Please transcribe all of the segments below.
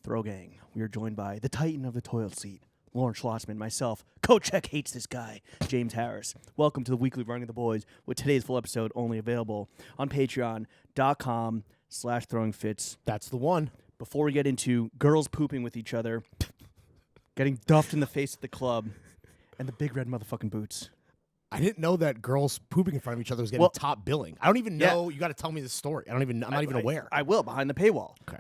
Throw Gang. We are joined by the Titan of the toilet seat, Lauren Schlossman, myself. Coach Heck hates this guy, James Harris. Welcome to the weekly Running of the Boys, with today's full episode only available on patreon.com/throwingfits. That's the one. Before we get into girls pooping with each other, getting duffed in the face at the club, and the big red motherfucking boots. I didn't know that girls pooping in front of each other was getting top billing. I don't even know. You got to tell me the story. I'm not even aware. I will, behind the paywall. Okay.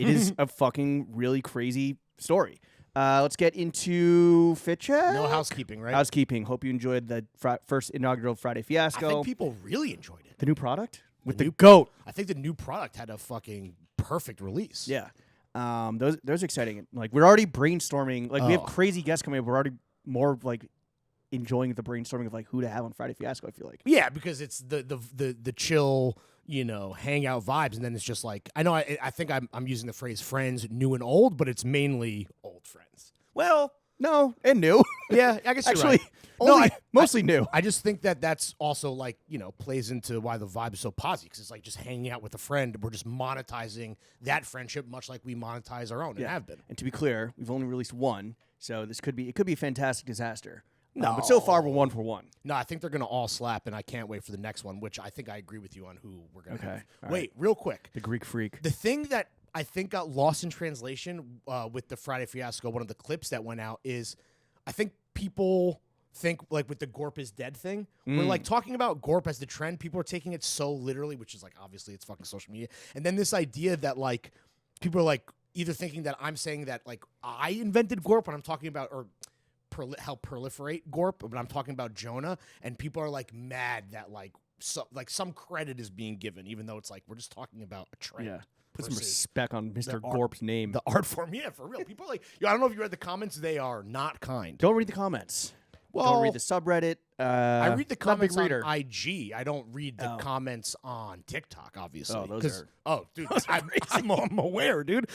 It is a fucking really crazy story. Let's get into Fit Check. No housekeeping, right? Housekeeping. Hope you enjoyed the first inaugural Friday Fiasco. I think people really enjoyed it. The new product? With the GOAT. I think the new product had a fucking perfect release. Yeah. Those are exciting. Like, we're already brainstorming. Like, we have crazy guests coming up. We're already more, like, enjoying the brainstorming of, like, who to have on Friday Fiasco, I feel like. Yeah, because it's the chill, hangout vibes, and then it's just like, I think I'm using the phrase friends, new and old, but it's mainly old friends. Well, no, and new. Yeah, I guess actually, you're right. Mostly new. I just think that's also like, plays into why the vibe is so positive, because it's like just hanging out with a friend. We're just monetizing that friendship much like we monetize our own and have been. And to be clear, we've only released one, so it could be a fantastic disaster. No, but so far we're 1 for 1. No, I think they're going to all slap, and I can't wait for the next one, which I think I agree with you on who we're going to have. Wait, real quick. The Greek Freak. The thing that I think got lost in translation with the Friday Fiasco, one of the clips that went out, is I think people think, like, with the Gorp is dead thing, we're, like, talking about Gorp as the trend. People are taking it so literally, which is, like, obviously it's fucking social media. And then this idea that, like, people are, like, either thinking that I'm saying that, like, I invented Gorp when I'm talking about, or help proliferate Gorp, but I'm talking about Jonah, and people are like mad that some credit is being given, even though it's like we're just talking about a trend. Yeah, put some respect on Mr. Gorp's name. The art form, yeah, for real. People are like, I don't know if you read the comments; they are not kind. Don't read the comments. Well, don't read the subreddit. I read the comments on IG. I don't read the comments on TikTok, obviously. Oh, those are. Oh, dude, I'm aware, dude.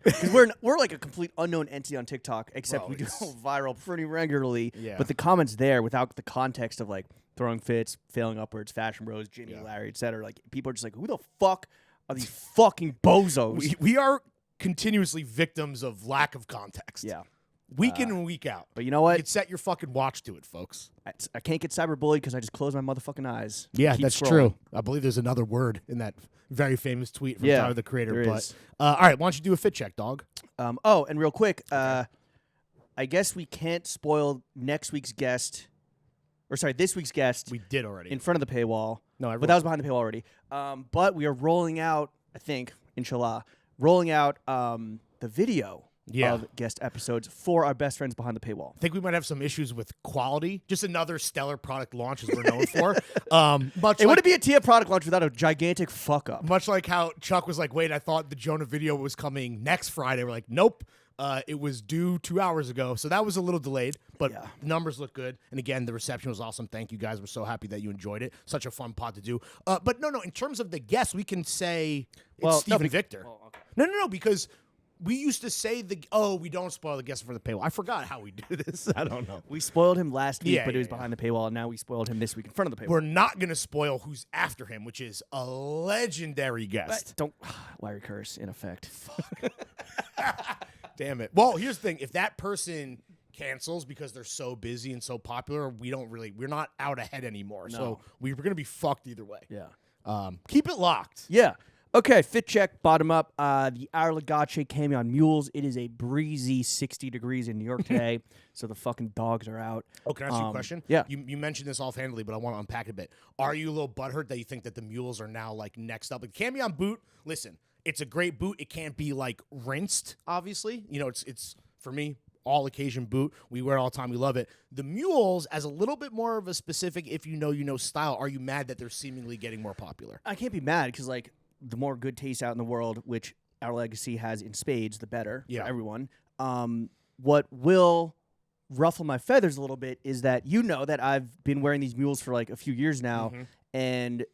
Because we're like a complete unknown entity on TikTok, except we do go viral pretty regularly. Yeah. But the comments there, without the context of like throwing fits, failing upwards, fashion bros, Jimmy, Larry, etc., like people are just like, who the fuck are these fucking bozos? We are continuously victims of lack of context. Yeah. Week in and week out. But you know what? You can set your fucking watch to it, folks. I can't get cyberbullied because I just close my motherfucking eyes. Yeah, that's true. I believe there's another word in that very famous tweet from Tyler, the Creator. But all right, why don't you do a fit check, dog? And real quick, I guess we can't spoil this week's guest. We did already. In front of the paywall. No, but that was behind the paywall already. But we are rolling out, I think, inshallah, the video of guest episodes for our best friends behind the paywall. I think we might have some issues with quality. Just another stellar product launch, as we're known for. It wouldn't be a TF product launch without a gigantic fuck up. Much like how Chuck was like, wait, I thought the Jonah video was coming next Friday. We're like, nope. It was due 2 hours ago. So that was a little delayed, but numbers look good. And again, the reception was awesome. Thank you guys. We're so happy that you enjoyed it. Such a fun pod to do. But no, in terms of the guests, we can say it's Steve Victor. Okay. No, because we used to say we don't spoil the guests for the paywall. I forgot how we do this. I don't know. We spoiled him last week, but it was behind the paywall, and now we spoiled him this week in front of the paywall. We're not going to spoil who's after him, which is a legendary guest. Don't Larry Curse, in effect. Fuck. Damn it. Well, here's the thing. If that person cancels because they're so busy and so popular, we're not out ahead anymore. No. So we're going to be fucked either way. Yeah. Keep it locked. Yeah. Okay, fit check, bottom up. The Arlegace Camion Mules. It is a breezy 60 degrees in New York today, so the fucking dogs are out. Oh, can I ask you a question? Yeah. You mentioned this offhandedly, but I want to unpack it a bit. Are you a little butthurt that you think that the Mules are now, like, next up? Like, Camion boot, listen, it's a great boot. It can't be, like, rinsed, obviously. It's for me, all occasion boot. We wear it all the time. We love it. The Mules, as a little bit more of a specific, if you know style, are you mad that they're seemingly getting more popular? I can't be mad because, like, the more good taste out in the world, which our legacy has in spades, the better for everyone. What will ruffle my feathers a little bit is that that I've been wearing these mules for like a few years now, and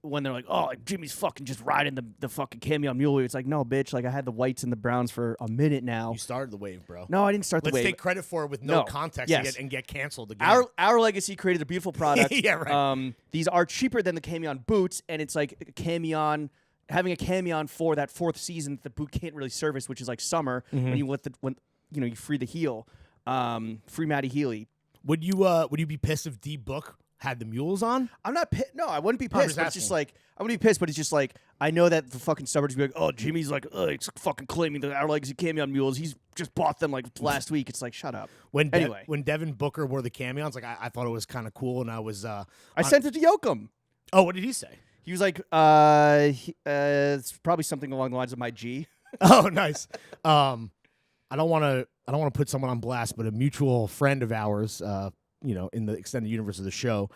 when they're like, oh, like, Jimmy's fucking just riding the fucking Camion mule wave. It's like, no, bitch. Like, I had the whites and the browns for a minute now. You started the wave, bro. No, I didn't start the wave. Let's take credit for it with no context and get canceled again. Our legacy created a beautiful product. Yeah, right. These are cheaper than the Camion boots, and it's like Camion having a Camion for that 4th season that the boot can't really service, which is like summer when you free the heel, free Matty Healy. Would you be pissed if D Book had the mules on? I'm not pissed. No, I wouldn't be pissed. But it's just like I wouldn't be pissed, but it's just like I know that the fucking suburbs be like, oh, Jimmy's like, he's fucking claiming the Our Legacy Camion mules. He's just bought them like last week. It's like, shut up. When Devin Booker wore the Camions, like I thought it was kind of cool, and I was I sent it to Yoakum. Oh, what did he say? He was like, it's probably something along the lines of my G. Oh, nice. I don't want to put someone on blast, but a mutual friend of ours, in the extended universe of the show,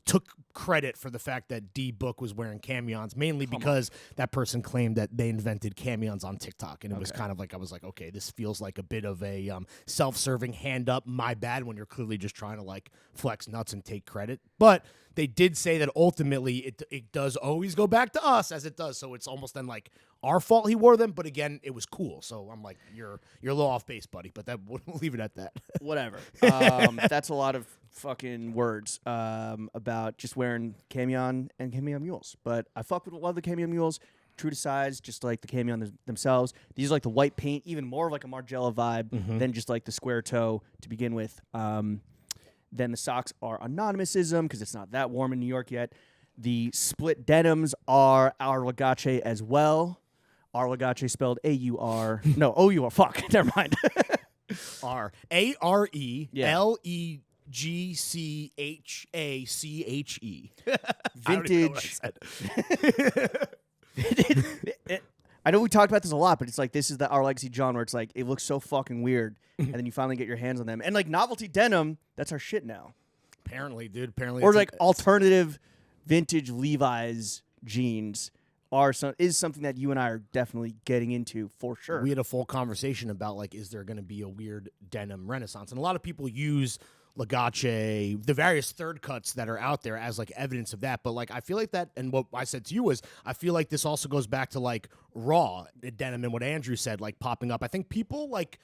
took credit for the fact that D Book was wearing Camions, mainly because that person claimed that they invented Camions on TikTok, and it was kind of like I was like, okay, this feels like a bit of a self-serving hand up, my bad, when you're clearly just trying to like flex nuts and take credit, but. They did say that ultimately it does always go back to us as it does, so it's almost then like our fault he wore them. But again, it was cool, so I'm like, you're a little off base, buddy. But we'll leave it at that. Whatever. That's a lot of fucking words about just wearing Camion and Camion mules. But I love the Camion mules. True to size, just like the Camion themselves. These are like the white paint, even more of like a Margiela vibe than just like the square toe to begin with. Then the socks are anonymousism because it's not that warm in New York yet. The split denims are our Legace as well. Our Legace spelled A-U-R. No, O-U-R. Fuck. Never mind. R. A-R-E-L-E-G-C-H-A-C-H-E. Vintage. I know we talked about this a lot, but it's like this is the Our Legacy John where it's like it looks so fucking weird, and then you finally get your hands on them. And like novelty denim, that's our shit now. Apparently, dude. Apparently, or like alternative vintage Levi's jeans is something that you and I are definitely getting into for sure. We had a full conversation about like, is there going to be a weird denim renaissance? And a lot of people use Legace, the various third cuts that are out there as like evidence of that. But like, I feel like that, and what I said to you was, I feel like this also goes back to like raw denim and what Andrew said, like popping up. I think people like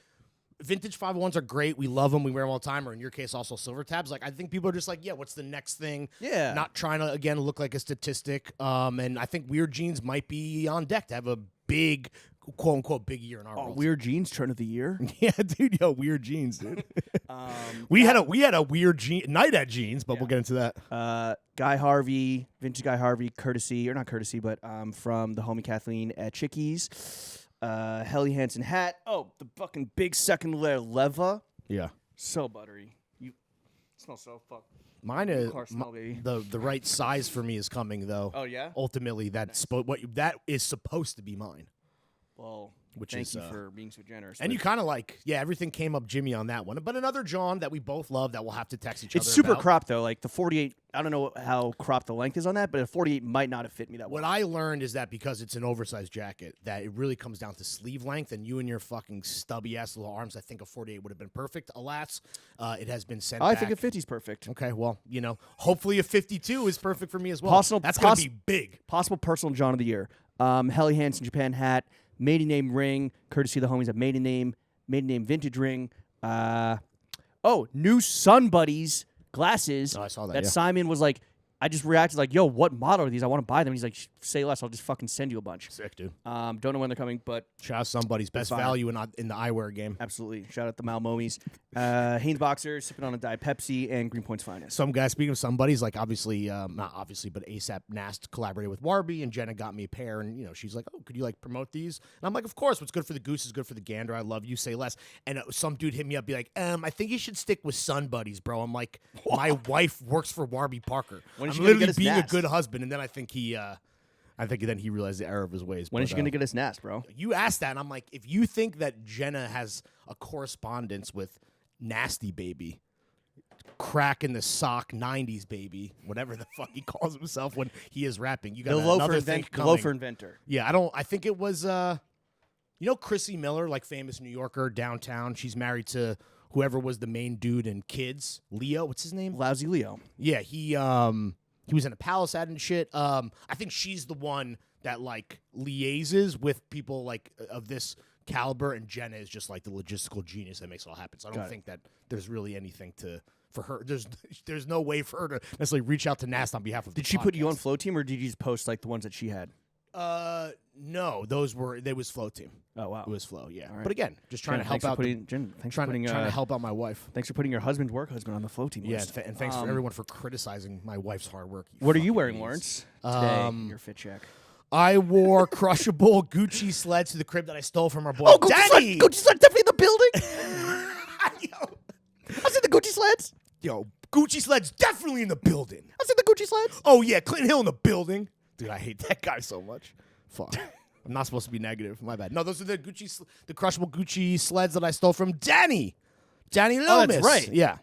vintage 501s are great. We love them. We wear them all the time. Or in your case, also silver tabs. Like, I think people are just like, yeah, what's the next thing? Yeah. Not trying to, again, look like a statistic. And I think weird jeans might be on deck to have a big, quote unquote, big year in our world. Weird jeans trend of the year. Yeah, dude. Yo, weird jeans, dude. We had a weird night at jeans, but we'll get into that. Guy Harvey, vintage Guy Harvey, courtesy, or not courtesy, but from the homie Kathleen at Chickies. Helly Hansen hat. Oh, the fucking big second layer leva. Yeah. So buttery. You smell so fuck. Mine is the right size for me is coming though. Oh yeah. Ultimately, that is supposed to be mine. Well, thank you for being so generous. And you kind of like, everything came up Jimmy on that one. But another John that we both love that we'll have to text each other. It's super about. cropped though. Like the 48, I don't know how cropped the length is on that, but a 48 might not have fit me that well. What I learned is that because it's an oversized jacket, that it really comes down to sleeve length. And you and your fucking stubby ass little arms, I think a 48 would have been perfect. Alas, it has been sent back. I think a 50 is perfect. Okay, well, hopefully a 52 is perfect for me as well. That's going to be big. Possible personal John of the year. Helly Hansen Japan hat. Maiden name ring, courtesy of the homies at maiden name vintage ring. New Sun Buddies glasses. Oh, I saw that. That Simon was like, I just reacted like, yo, what model are these? I want to buy them. He's like, say less. I'll just fucking send you a bunch. Sick, dude. Don't know when they're coming, but shout out somebody's best value in the eyewear game. Absolutely. Shout out the Malmomies. Hanes Boxers, sipping on a Diet Pepsi, and Greenpoint's Finest. Some guys, speaking of somebody's, like obviously, not obviously, but ASAP Nast collaborated with Warby, and Jenna got me a pair, and she's like, oh, could you like promote these? And I'm like, of course. What's good for the goose is good for the gander. I love you. Say less. And some dude hit me up, be like, I think you should stick with Sun Buddies, bro. I'm like, my wife works for Warby Parker. I'm literally being a good husband, and then I think then he realized the error of his ways. When is she going to get us Nast, bro? You asked that, and I'm like, if you think that Jenna has a correspondence with Nasty Baby, crack in the sock 90s baby, whatever the fuck he calls himself when he is rapping, you got another thing coming. The loafer inventor. Yeah, I think it was, Chrissy Miller, like famous New Yorker downtown. She's married to whoever was the main dude in Kids. Leo, what's his name? Lousy Leo. Yeah, he was in a Palace ad and shit. I think she's the one that like liaises with people like of this caliber, and Jenna is just like the logistical genius that makes it all happen. So I don't think that there's really anything for her. There's no way for her to necessarily reach out to Nast on behalf of. Did she put you on Flow Team, or did you just post like the ones that she had? No, they was flow team. Oh wow, it was flow. Yeah, right. But again, just trying to help out. Trying to help out my wife. Thanks for putting your husband on the flow team list. And thanks for everyone for criticizing my wife's hard work. What are you wearing, Lawrence? Today, your fit check. I wore crushable Gucci sleds to the crib that I stole from our boy Danny. Gucci sleds definitely in the building. Yo, I see the Gucci sleds. Yo, Gucci sleds definitely in the building. I see the Gucci sleds. Oh yeah, Clinton Hill in the building. Dude, I hate that guy so much. Fuck. I'm not supposed to be negative. My bad. No, those are the crushable Gucci sleds that I stole from Danny. Danny Lomas. Oh, that's right. Yeah.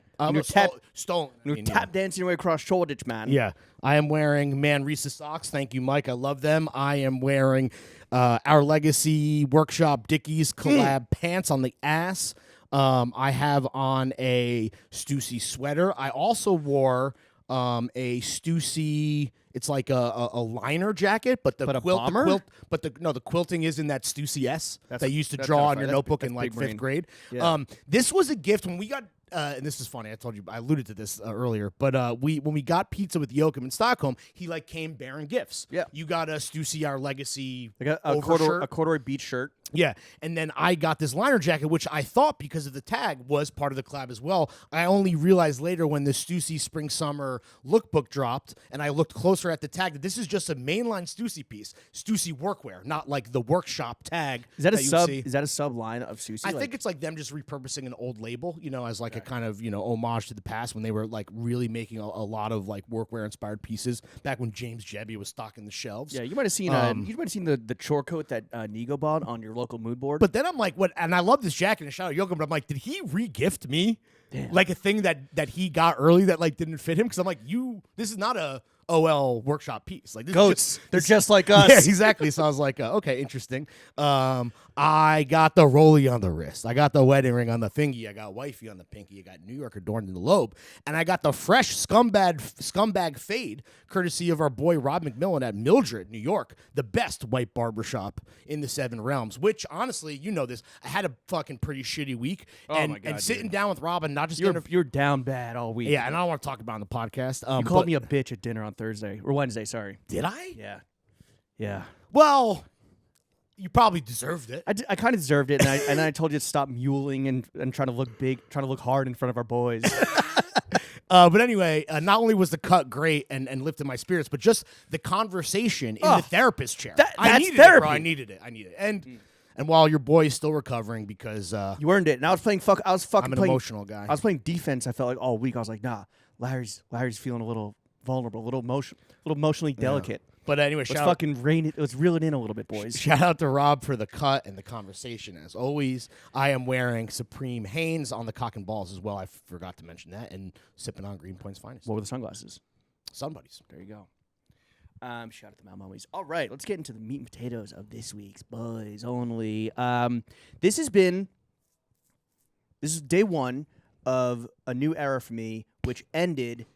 Stolen. You're tap dancing your way across Shoreditch, man. Yeah. I am wearing Manresa socks. Thank you, Mike. I love them. I am wearing Our Legacy Workshop Dickies collab pants on the ass. I have on a Stussy sweater. I also wore a Stussy. It's like a liner jacket, but the quilting is in that Stussy S that you used to draw on your notebook in like 5th grade. Yeah. This was a gift when we got. And this is funny. I alluded to this earlier, but when we got pizza with Joachim in Stockholm, he like came bearing gifts. Yeah, you got a Stussy Our Legacy a corduroy beach shirt. Yeah, and then I got this liner jacket, which I thought because of the tag was part of the collab as well. I only realized later when the Stussy Spring Summer lookbook dropped, and I looked closer at the tag that this is just a mainline Stussy piece, Stussy workwear, not like the workshop tag. Is that a sub? Is that a sub line of Stussy? I think it's like them just repurposing an old label, as like a kind of homage to the past when they were like really making a lot of like workwear inspired pieces back when James Jebby was stocking the shelves. Yeah, you might have seen the chore coat that Nigo bought on your local mood board. But then I'm like, what? And I love this jacket and shout out Joachim, but I'm like, did he re-gift me like a thing that he got early that like didn't fit him? Because I'm like, this is not a OL workshop piece. Like this goats, they're just like us. Yeah, exactly. So I was like, okay, interesting. I got the rollie on the wrist. I got the wedding ring on the thingy. I got wifey on the pinky. I got New York adorned in the lobe, and I got the fresh scumbag fade, courtesy of our boy Rob McMillan at Mildred, New York, the best white barbershop in the 7 realms. Which honestly, this, I had a fucking pretty shitty week, and sitting down with Rob and not just you're down bad all week. Yeah, and I don't want to talk about it on the podcast. You called me a bitch at dinner on Thursday or Wednesday. Sorry. Did I? Yeah. Well, you probably deserved it. I kind of deserved it, and then I told you to stop muling and trying to look big, trying to look hard in front of our boys. But anyway, not only was the cut great and lifted my spirits, but just the conversation in the therapist chair. I needed therapy. It, bro. I needed it. And while your boy is still recovering because you earned it, and I was playing I'm an emotional guy. I was playing defense. I felt like all week. I was like, nah, Larry's feeling a little vulnerable, a little emotionally delicate. But anyway, let's reel it in a little bit, boys. Shout out to Rob for the cut and the conversation. As always, I am wearing Supreme Hanes on the cock and balls as well. I forgot to mention that. And sipping on Greenpoint's finest. What were the sunglasses? Sun Buddies. There you go. Shout out to Mount Mummies. All right, let's get into the meat and potatoes of this week's Boys Only. This is day one of a new era for me, which ended.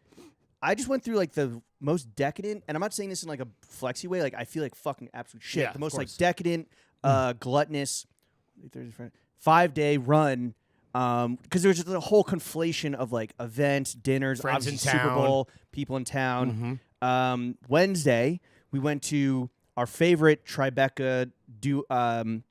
I just went through like the most decadent, and I'm not saying this in like a flexy way. Like I feel like fucking absolute shit. Yeah, the most like decadent, gluttonous, 5-day run. Because there was just a whole conflation of like events, dinners, friends obviously in Super town. Bowl, people in town. Wednesday we went to our favorite Tribeca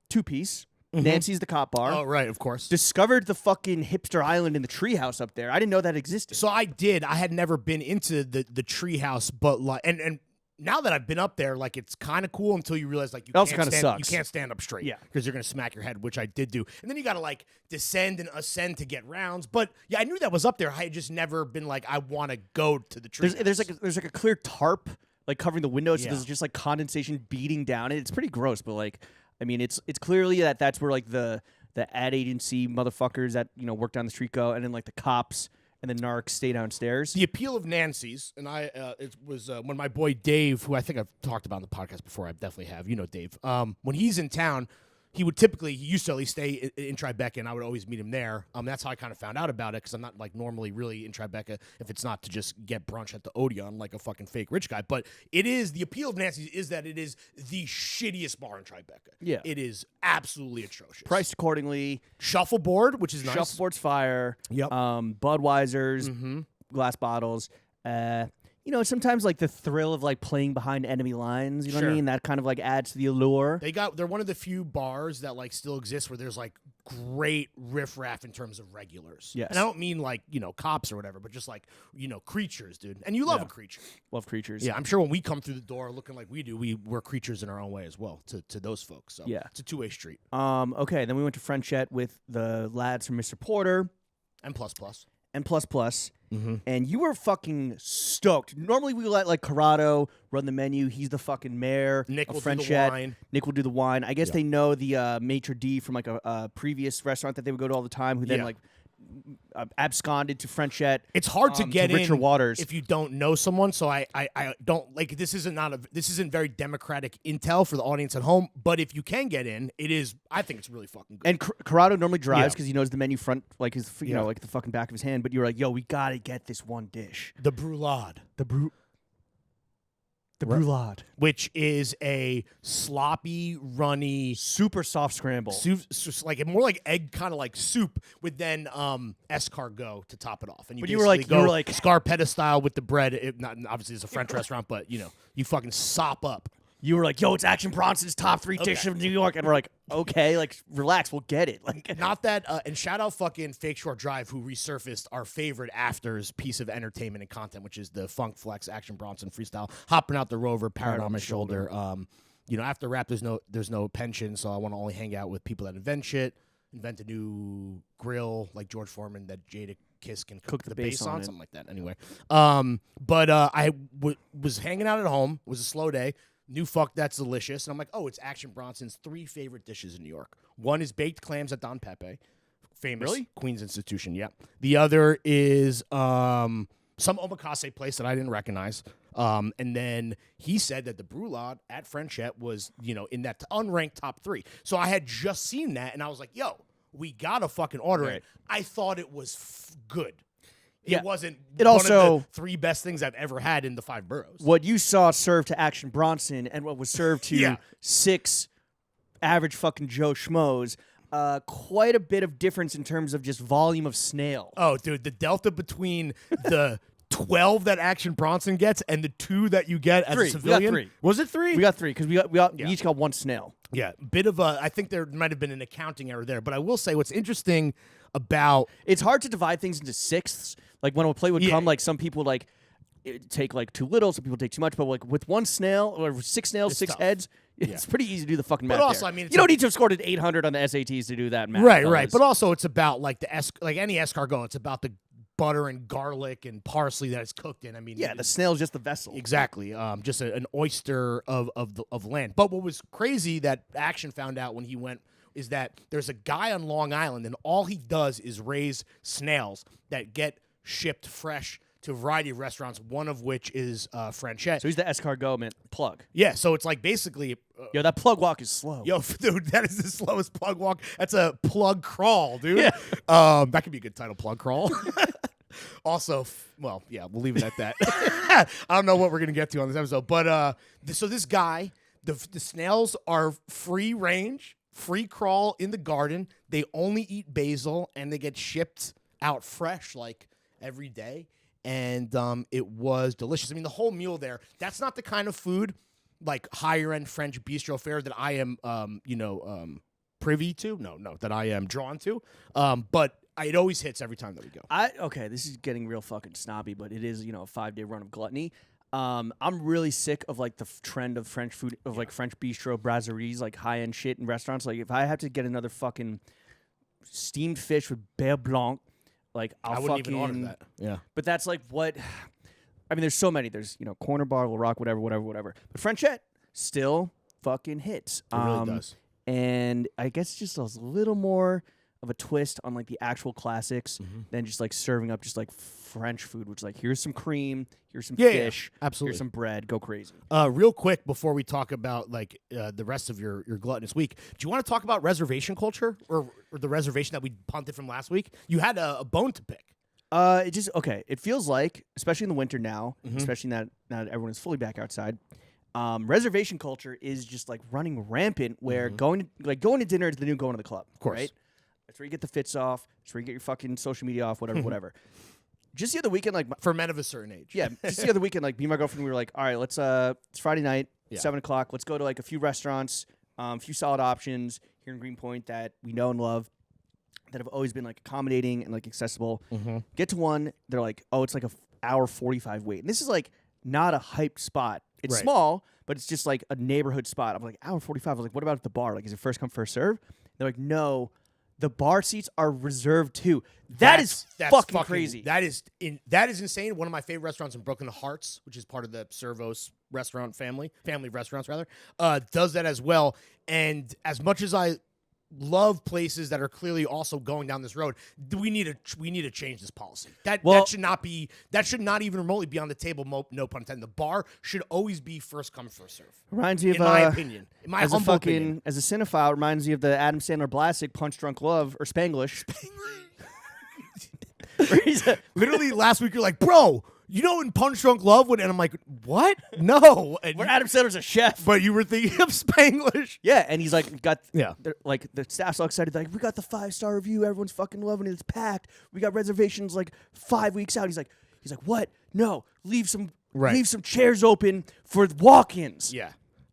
two-piece. Nancy's the Cop Bar. Oh, right, of course. Discovered the fucking hipster island in the treehouse up there. I didn't know that existed. So I did. I had never been into the treehouse, but like, and now that I've been up there, like it's kind of cool until you realize like you can't stand up straight. Yeah, because you're gonna smack your head, which I did do, and then you gotta like descend and ascend to get rounds. But yeah, I knew that was up there. I had just never been like I want to go to the treehouse. There's like a clear tarp like covering the window, so there's just like condensation beating down it. It's pretty gross, but like. I mean, it's clearly that's where like the ad agency motherfuckers that work down the street go, and then like the cops and the narcs stay downstairs. The appeal of Nancy's, and it was when my boy Dave, who I think I've talked about in the podcast before, I definitely have, Dave. When he's in town, he used to at least stay in Tribeca, and I would always meet him there. That's how I kind of found out about it, because I'm not like normally really in Tribeca if it's not to just get brunch at the Odeon like a fucking fake rich guy. But the appeal of Nancy's is that it is the shittiest bar in Tribeca. Yeah. It is absolutely atrocious. Priced accordingly. Shuffleboard, which is nice. Shuffleboard's fire. Yep. Budweiser's, glass bottles. sometimes like the thrill of like playing behind enemy lines, you know what I mean? That kind of like adds to the allure. They're one of the few bars that like still exist where there's like great riffraff in terms of regulars. Yes. And I don't mean like, cops or whatever, but just like, creatures, dude. And you love a creature. Love creatures. Yeah, I'm sure when we come through the door looking like we do, we're creatures in our own way as well to those folks. So yeah. It's a two-way street. Okay, then we went to Frenchette with the lads from Mr. Porter. And plus. Mm-hmm. And you were fucking stoked. Normally we let like Corrado run the menu. He's the fucking mayor. Nick of will Frenchette. do the wine. Nick will do the wine. I guess they know the maitre d' from like a previous restaurant that they would go to all the time, who then like absconded to Frenchette. It's hard to get Richard in Waters if you don't know someone. So I don't like this isn't very democratic intel for the audience at home. But if you can get in, I think it's really fucking good. And Corrado normally drives because he knows the menu front like his like the fucking back of his hand. But you were like, yo, we gotta get this one dish, the brulade. The brulade, which is a sloppy, runny, super soft scramble, like more like egg kind of like soup with then escargot to top it off. And you were like scarpetta style with the bread. Not obviously it's a French restaurant, but you fucking sop up. You were like, yo, it's Action Bronson's top 3 dishes of New York. And we're like, okay, like, relax, we'll get it. Like, not that, and shout out fucking Fake Short Drive, who resurfaced our favorite afters piece of entertainment and content, which is the Funk Flex Action Bronson freestyle, hopping out the Rover, parrot on my shoulder. After rap, there's no pension, so I want to only hang out with people that invent shit, invent a new grill like George Foreman that Jada Kiss can cook the bass on, something like that. Anyway, but I was hanging out at home. It was a slow day. New fuck, that's delicious. And I'm like, oh, it's Action Bronson's 3 favorite dishes in New York. One is baked clams at Don Pepe, famous Queens institution. Yeah. The other is some omakase place that I didn't recognize. And then he said that the brulade at Frenchette was, in that unranked top 3. So I had just seen that, and I was like, yo, we gotta fucking order it. I thought it was good. It wasn't one of the 3 best things I've ever had in the 5 boroughs. What you saw served to Action Bronson and what was served to 6 average fucking Joe Schmoes, quite a bit of difference in terms of just volume of snail. Oh, dude, the delta between the 12 that Action Bronson gets and the 2 that you get as a civilian. We got 3. Was it 3? We got 3 because we each got 1 snail. Yeah, bit of a. I think there might have been an accounting error there, but I will say what's interesting about it's hard to divide things into sixths. Like when a plate would come, like some people like take like too little, some people take too much. But like with 1 snail or 6 snails, it's 6 tough. Heads, it's pretty easy to do the fucking math. But also, there. I mean, you don't need to have scored an 800 on the SATs to do that math. Right. But also, it's about like any escargot. It's about the butter and garlic and parsley that it's cooked in. I mean, the snail's just the vessel. Exactly. Just an oyster of land. But what was crazy that Action found out when he went is that there's a guy on Long Island, and all he does is raise snails that get shipped fresh to a variety of restaurants, one of which is Frenchette. So he's the escargot plug. Yeah, so it's like basically... yo, that plug walk is slow. Yo, dude, that is the slowest plug walk. That's a plug crawl, dude. Yeah. That could be a good title, plug crawl. Also, we'll leave it at that. I don't know what we're going to get to on this episode. But so this guy, the snails are free range, free crawl in the garden. They only eat basil, and they get shipped out fresh like every day. And it was delicious. I mean, the whole meal there, that's not the kind of food, like higher-end French bistro fare that I am, privy to. No, that I am drawn to. But it always hits every time that we go. Okay, this is getting real fucking snobby, but it is, a 5-day run of gluttony. I'm really sick of like the trend of French food, of like French bistro, brasseries, like high-end shit in restaurants. Like if I have to get another fucking steamed fish with beurre blanc, like I wouldn't even order that. Yeah. But that's like what, I mean, there's so many. There's, Corner Bar, La Rock, whatever. But Frenchette still fucking hits. It really does. And I guess just a little more of a twist on like the actual classics than just like serving up just like French food, which is like, here's some cream, here's some fish, absolutely. Here's some bread, go crazy. Real quick before we talk about like the rest of your gluttonous week, do you want to talk about reservation culture or the reservation that we punted from last week? You had a bone to pick. It feels like, especially in the winter now, especially now that everyone is fully back outside, reservation culture is just like running rampant. Where going to dinner is the new going to the club. Of course, right? That's where you get the fits off. That's where you get your fucking social media off. Whatever. just the other weekend, like for men of a certain age. Yeah, just the other weekend, like me and my girlfriend, we were like, all right, let's it's Friday night, 7:00. Let's go to like a few restaurants, a few solid options here in Greenpoint that we know and love, that have always been like accommodating and like accessible. Get to one, they're like, oh, it's like a hour 45 wait, and this is like not a hyped spot. It's small, but it's just like a neighborhood spot. I'm like, hour 45. I was like, what about at the bar? Like, is it first come first serve? They're like, no. The bar seats are reserved too. That's fucking crazy. That is insane. One of my favorite restaurants in Brooklyn, Hearts, which is part of the Servos restaurant family of restaurants rather, does that as well. And as much as I love places that are clearly also going down this road, we need to change this policy. That should not even remotely be on the table. No pun intended. The bar should always be first come first serve. Reminds me of, in my opinion, in my humble opinion, as a cinephile, reminds me of the Adam Sandler Blastic Punch Drunk Love or Spanglish. Literally last week you're like, bro, you know in Punch Drunk Love and I'm like, what? No. And where Adam Sandler's a chef. But you were thinking of Spanglish. Yeah, and he's like, like the staff's all excited, like, we got the 5-star review, everyone's fucking loving it, it's packed. We got reservations like 5 weeks out. He's like, what? No, leave some chairs open for walk-ins. Yeah.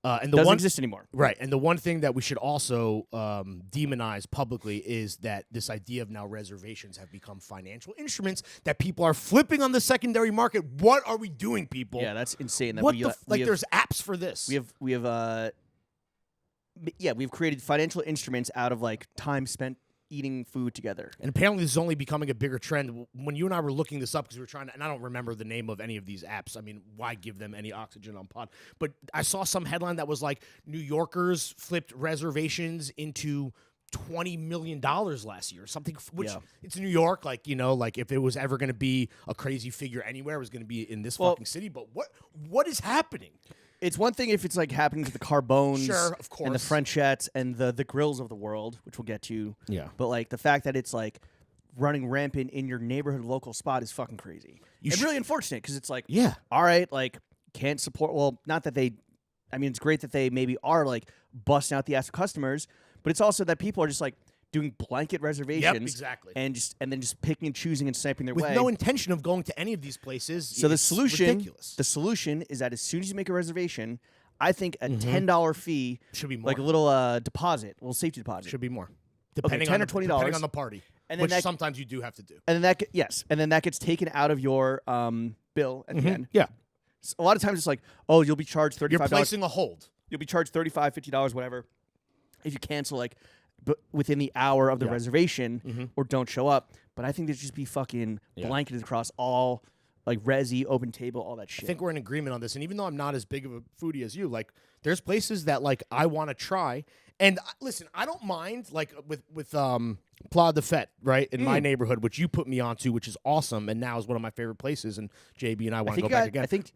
And the doesn't exist anymore. Right. And the one thing that we should also demonize publicly is that this idea of now reservations have become financial instruments that people are flipping on the secondary market. What are we doing, people? Yeah, that's insane. That there's apps for this. We've created financial instruments out of like time spent eating food together. And apparently this is only becoming a bigger trend. When you and I were looking this up because we were trying to, and I don't remember the name of any of these apps. I mean, why give them any oxygen on pod? But I saw some headline that was like New Yorkers flipped reservations into $20 million last year, something, which it's New York. Like, you know, like if it was ever going to be a crazy figure anywhere, it was going to be in this fucking city. But what is happening? It's one thing if it's like happening to the Carbones, sure, of course, and the Frenchettes and the grills of the world, which we'll get to. Yeah. But like the fact that it's like running rampant in your neighborhood local spot is fucking crazy. It's really unfortunate because it's like, all right, like can't support. Well, not that they. I mean, it's great that they maybe are like busting out the ass of customers, but it's also that people are just like doing blanket reservations, exactly, and then just picking and choosing and sniping their way with no intention of going to any of these places. So the solution ridiculous. is that as soon as you make a reservation, I think a $10 fee should be more, like a little deposit, a little safety deposit should be more, depending $10 on or $20, depending on the party, and which sometimes you do have to do. And then that gets taken out of your bill at the end. Yeah, so a lot of times it's like, oh, you'll be charged $35. You're placing a hold. You'll be charged $35, $50, whatever, if you cancel like. But within the hour of the reservation or don't show up. But I think there should just be fucking blanketed across all like resi, open table, all that shit. I think we're in agreement on this. And even though I'm not as big of a foodie as you, like there's places that like I want to try. And listen, I don't mind like with Plat de Fête, right, in my neighborhood, which you put me onto, which is awesome, and now is one of my favorite places. And JB and I want to go back again. I think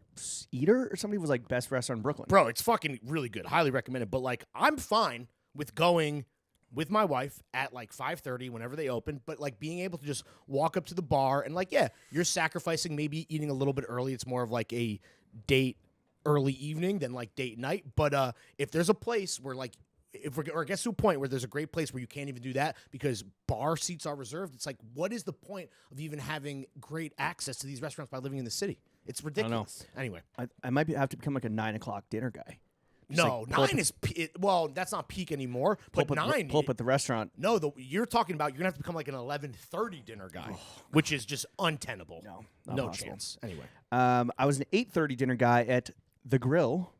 Eater or somebody was like best restaurant in Brooklyn. Bro, it's fucking really good. Highly recommend it. But like I'm fine with going with my wife at like 5:30 whenever they open, but like being able to just walk up to the bar and like, you're sacrificing maybe eating a little bit early. It's more of like a date early evening than like date night. But if there's a place where like, or it gets to a point where there's a great place where you can't even do that because bar seats are reserved, it's like, what is the point of even having great access to these restaurants by living in the city? It's ridiculous. Anyway. I might have to become like a 9 o'clock dinner guy. No, like 9 is that's not peak anymore. But 9, pull up at the restaurant. No, you're talking about you're gonna have to become like an 11:30 dinner guy, which is just untenable. No chance. Anyway, I was an 8:30 dinner guy at the Grill.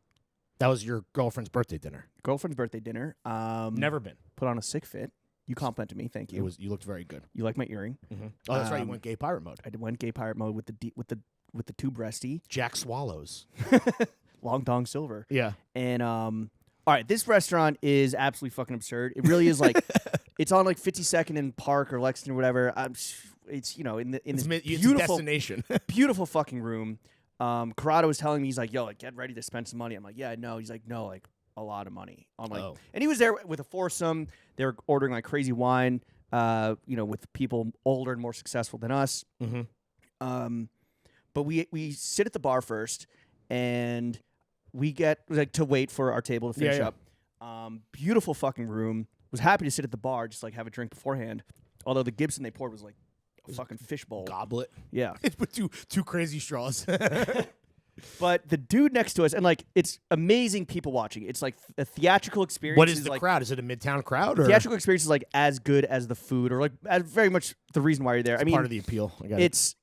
That was your girlfriend's birthday dinner. Girlfriend's birthday dinner. Never been. Put on a sick fit. You complimented me. Thank you. You looked very good. You like my earring? Mm-hmm. Oh, that's right. You went gay pirate mode. I went gay pirate mode with the two breasty Jack Swallows. Long Dong Silver. Yeah. And all right, this restaurant is absolutely fucking absurd. It really is like it's on like 52nd and Park or Lexington or whatever. It's in this beautiful destination. beautiful fucking room. Corrado was telling me, he's like, yo, like get ready to spend some money. I'm like, yeah, I know. He's like, no, like a lot of money. I'm like, and he was there with a foursome. They were ordering like crazy wine, with people older and more successful than us. Mm-hmm. But we sit at the bar first and we get like to wait for our table to finish up. Beautiful fucking room. Was happy to sit at the bar, just like have a drink beforehand. Although the Gibson they poured was like a fucking fishbowl. Goblet. Yeah. It's with two crazy straws. But the dude next to us, and like it's amazing people watching. It's like a theatrical experience. What is the like, crowd? Is it a Midtown crowd? Or? Theatrical experience is like as good as the food, or like very much the reason why you're there. It's part of the appeal. I got it's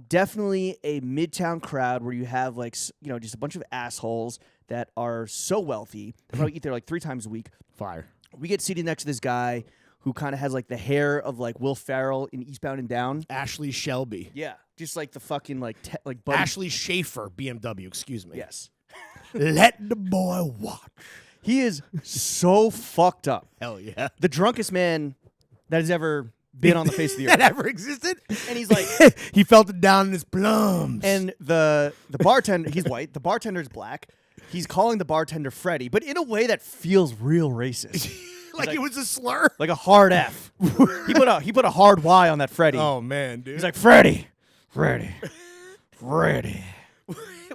definitely a Midtown crowd where you have like just a bunch of assholes that are so wealthy. They probably eat there like 3 times a week. Fire. We get seated next to this guy who kind of has like the hair of like Will Ferrell in Eastbound and Down. Ashley Shelby. Yeah, just like the fucking like buddy. Ashley Schaeffer, BMW. Excuse me. Yes. Let the boy watch. He is so fucked up. Hell yeah. The drunkest man that has ever been on the face of the earth. That ever existed? And he's like... he felt it down in his plums. And the bartender, he's white. The bartender's black. He's calling the bartender Freddie, but in a way that feels real racist. like it was a slur? Like a hard F. he put a hard Y on that Freddie. Oh, man, dude. He's like, Freddie.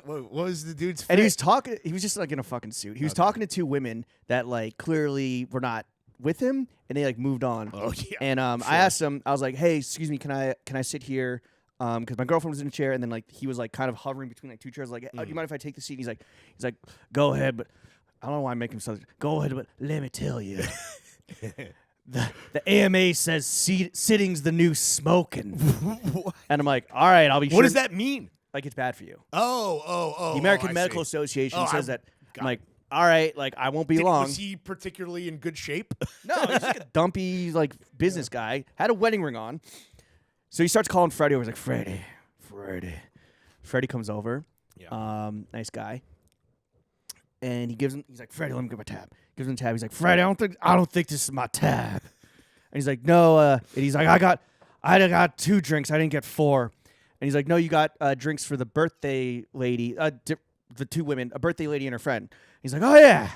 What was the dude's face? And he was just like in a fucking suit. He was talking to 2 women that like clearly were not with him, and they like moved on. Oh yeah. And I asked him, I was like, hey, excuse me, can I sit here? Because my girlfriend was in a chair, and then like he was like kind of hovering between like 2 chairs, like, do you mind if I take the seat? And he's like, go ahead, but I don't know why I'm making him so. Go ahead, but let me tell you, the AMA says sitting's the new smoking. And I'm like, all right, I'll be sure. What does that mean? Like it's bad for you. Oh. The American Medical Association says that. God. I'm like, all right, like I won't be long. Was he particularly in good shape? No, he's like a dumpy like business guy. Had a wedding ring on. So he starts calling Freddie over. He's like, Freddie. Freddie comes over. Yeah. Nice guy. And he's like, Freddie, let me get my tab. Gives him a tab. He's like, Freddie, I don't think this is my tab. And he's like, no. And he's like, I got 2 drinks. I didn't get 4. And he's like, no, you got drinks for the birthday lady, the 2 women, a birthday lady and her friend. He's like, oh yeah.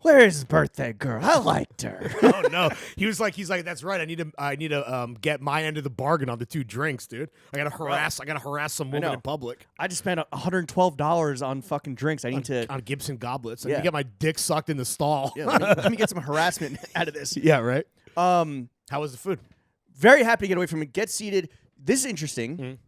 Where is the birthday girl? I liked her. Oh no, he's like, that's right. I need to get my end of the bargain on the 2 drinks, dude. I gotta harass some woman in public. I just spent $112 on fucking drinks. I need on Gibson goblets. I Yeah. need to get my dick sucked in the stall. Yeah, let me get some harassment out of this. Yeah, right. How was the food? Very happy to get away from it. Get seated. This is interesting.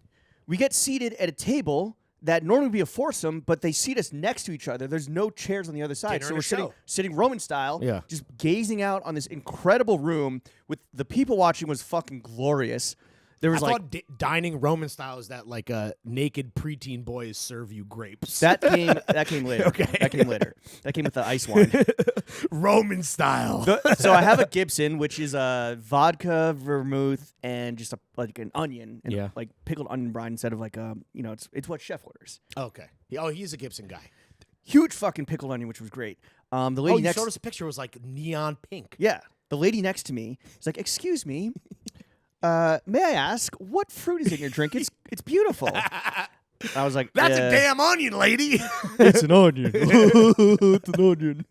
We get seated at a table that normally would be a foursome, but they seat us next to each other. There's no chairs on the other side. Dinner So and we're a sitting Roman style, Yeah. just gazing out on this incredible room with the people watching was fucking glorious. There was I like thought dining Roman style is that like naked preteen boys serve you grapes. that came later. Okay. That came later. That came with the ice wine. Roman style. So I have a Gibson, which is a vodka, vermouth, and just like an onion, and Yeah. like pickled onion brine instead of like it's what chef orders. Okay. Oh, he's a Gibson guy. Huge fucking pickled onion, which was great. The lady You next, showed us a picture. It was like neon pink. yeah, the lady next to me is like, "Excuse me, may I ask what fruit is in your drink? It's beautiful." I was like, That's a damn onion, lady. It's an onion. It's an onion.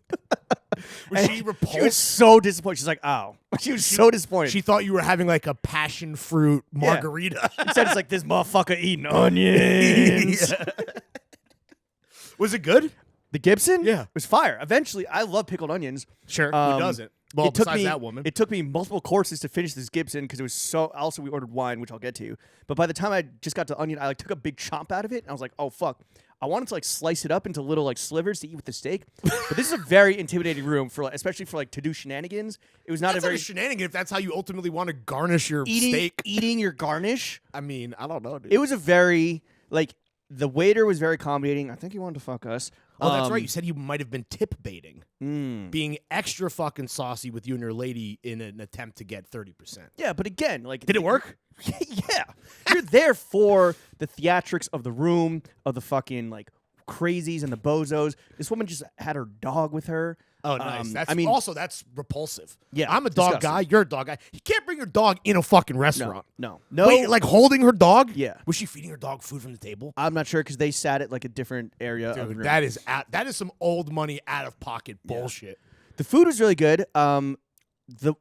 Was she She was repulsed? so disappointed. She's like, "Ow!" She was so disappointed. She thought you were having like a passion fruit margarita. Instead, it's like this motherfucker eating onions. Yeah. Was it good? The Gibson? Yeah. It was fire. Eventually, I love pickled onions. Sure. Who doesn't? Well, besides that woman. It took me multiple courses to finish this Gibson because it was so. Also, we ordered wine, which I'll get to. But by the time I just got to onion, I like took a big chomp out of it, and I was like, "Oh fuck!" I wanted to like slice it up into little like slivers to eat with the steak. But this is a very intimidating room for, especially for like to do shenanigans. It was not That's a very like a shenanigan if that's how you ultimately want to garnish your steak. eating your garnish. I mean, I don't know, dude. It was a very like the waiter was very accommodating. I think he wanted to fuck us. Oh, that's right. You said you might have been tip baiting. Being extra fucking saucy with you and your lady in an attempt to get 30%. Yeah, but again, like... Did it work? Yeah. You're there for the theatrics of the room, of the fucking, like, crazies and the bozos. This woman just had her dog with her. Oh, nice. That's repulsive. Yeah, I'm a dog disgusting. guy. You're a dog guy. You can't bring your dog in a fucking restaurant. No. Wait, like holding her dog? Yeah. Was she feeding her dog food from the table? I'm not sure because they sat at, like, a different area of the Dude, room. that is some old money out of pocket bullshit. The food was really good.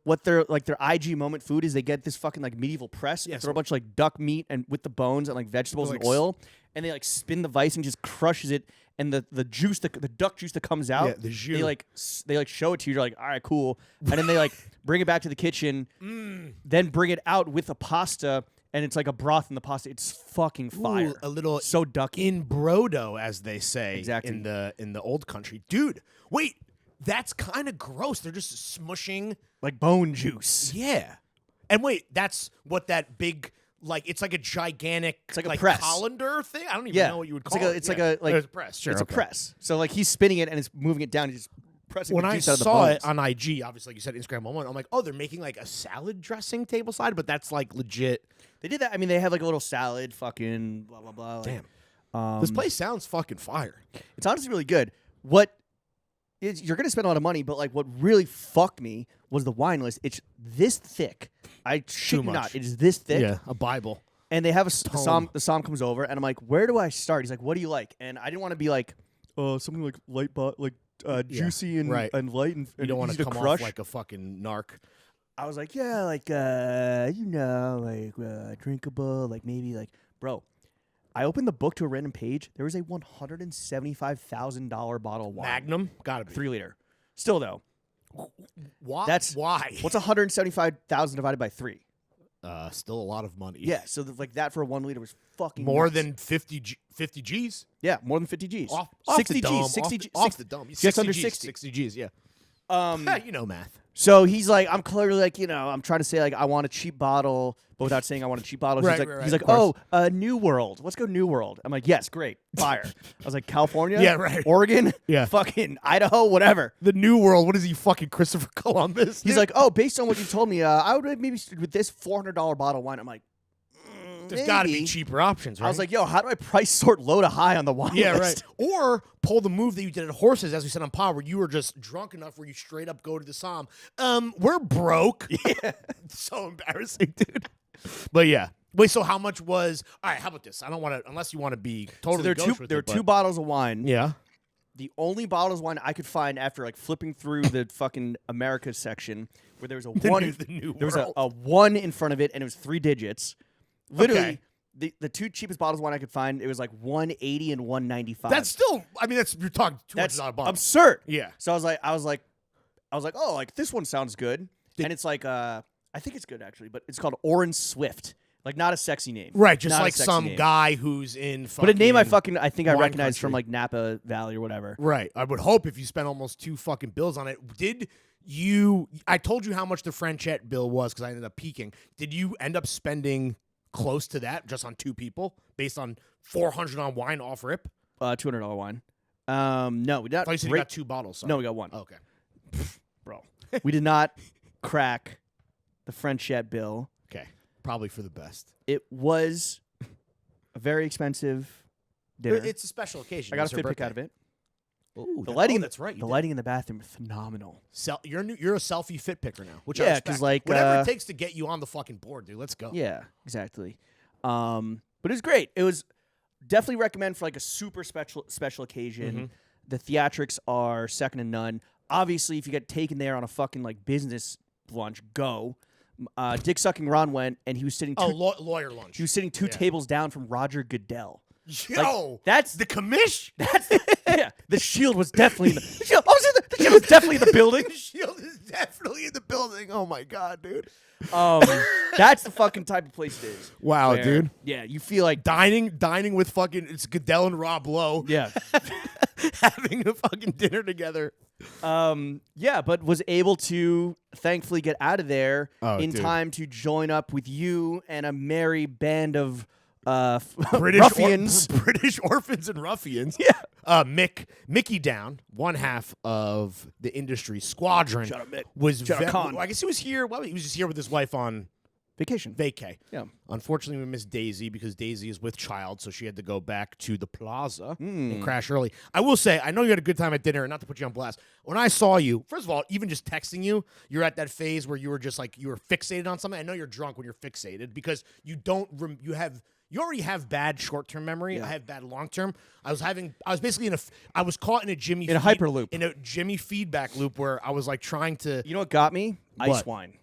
what their IG moment food is. They get this fucking like medieval press, and throw a bunch of like duck meat and with the bones and like vegetables and oil, and they like spin the vice and just crushes it. And the juice, the duck juice that comes out, they show it to you. You're like, all right, cool. And then they like bring it back to the kitchen, then bring it out with the pasta, and it's like a broth in the pasta. It's fucking fire. Ooh, a little so ducky in brodo, as they say, exactly in the old country, dude. Wait, that's kind of gross. They're just smushing like bone juice. Yeah, and wait, that's what that big. Like it's like a gigantic, it's like a press colander thing. I don't even know what you would call it. It's like a press. Sure, it's a press. So like he's spinning it and it's moving it down. He's just pressing. When the I juice out of the saw bones. it on IG, obviously like you said, Instagram moment, I'm like, oh, they're making like a salad dressing table side, but that's like legit. They did that. I mean, they have like a little salad, fucking blah blah blah. Damn, this place sounds fucking fire. It's honestly really good. You're gonna spend a lot of money, but like what really fucked me was the wine list. It's this thick. I shit you not. It is this thick. Yeah, a Bible. And they have the Som comes over, and I'm like, where do I start? He's like, what do you like? And I didn't want to be like, something like light, juicy and light, and you don't want to come crush. Off like a fucking narc. I was like, yeah, like drinkable, like maybe like, bro. I opened the book to a random page. There was a $175,000 bottle of wine. Magnum, gotta be 3 liter. Still though, why? Why? What's 175,000 divided by 3? Still a lot of money. Yeah, so like that for a 1 liter was fucking more nuts. than 50 Gs. Yeah, more than 50 Gs. Off 60 the Gs. dome, 60 Gs. Off the dome. Just under 60. 60 Gs. Yeah. You know math. So he's like, I'm clearly like, I'm trying to say like I want a cheap bottle, but without saying I want a cheap bottle. Right, He's like, oh, New World. Let's go New World. I'm like, yes, great, fire. I was like, California, yeah, right. Oregon, yeah, fucking Idaho, whatever. The New World. What is he, fucking Christopher Columbus? He's like, oh, based on what you told me, I would maybe with this $400 bottle of wine. I'm like, there's got to be cheaper options, right? I was like, yo, how do I price sort low to high on the wine list? Right. Or pull the move that you did at Horses, as we said on Pod, where you were just drunk enough where you straight up go to the Som. We're broke. Yeah. So embarrassing, dude. But yeah. Wait, so how much was... All right, how about this? I don't want to... Unless you want to be totally there are 2 bottles of wine. Yeah. The only bottles of wine I could find after like flipping through the fucking America section where there was a one... there was a 1 in front of it, and it was 3 digits. Literally, the 2 cheapest bottles of wine I could find, it was like $180 and $195. That's still, I mean, you're talking $200 bottle. Absurd. Yeah. So I was like, oh, like this one sounds good, and it's like, I think it's good actually, but it's called Orange Swift, like not a sexy name, right? Just not like some guy who's in, but a name I think I recognize country. from like Napa Valley or whatever. Right. I would hope if you spent almost 2 fucking bills on it. I told you how much the Frenchette bill was because I ended up peeking. Did you end up spending close to that just on 2 people based on $400 on wine off rip? $200 wine. No, we got. I thought you said you got 2 bottles. Sorry. No, we got 1. Oh, okay, bro. We did not crack the Frenchette bill. Okay, probably for the best. It was a very expensive dinner. It's a special occasion. I got a fit pick out of it. Ooh, the lighting. That's right. The lighting in the bathroom is phenomenal. You're a selfie fit picker now, which yeah, because like whatever it takes to get you on the fucking board, dude. Let's go. Yeah, exactly. But it was great. It was definitely recommend for like a super special occasion. Mm-hmm. The theatrics are second to none. Obviously, if you get taken there on a fucking like business lunch, go. Dick sucking Ron went, and he was sitting. Lawyer lunch. He was sitting 2 tables down from Roger Goodell. Yo, like, that's the commish. That's the Shield was definitely in the Shield. The Shield was definitely in the building. The Shield is definitely in the building. Oh my god, dude. That's the fucking type of place it is. Wow, dude. Yeah, you feel like dining with fucking it's Goodell and Rob Lowe. Yeah, having a fucking dinner together. Yeah, but was able to thankfully get out of there in time to join up with you and a merry band of ruffians, British orphans and ruffians. Yeah, Mickey Down, one half of the industry squadron, Shut up, Mick. was. I guess he was here. Well, he was just here with his wife on vacation. Vacay. Yeah. Unfortunately, we missed Daisy because Daisy is with child, so she had to go back to the plaza and crash early. I will say, I know you had a good time at dinner, and not to put you on blast. When I saw you, first of all, even just texting you, you're at that phase where you were just like you were fixated on something. I know you're drunk when you're fixated because you don't. You you already have bad short-term memory. I have bad long-term. I was basically I was caught in a hyperloop. In a Jimmy feedback loop where I was like trying to. You know what got me? Ice wine.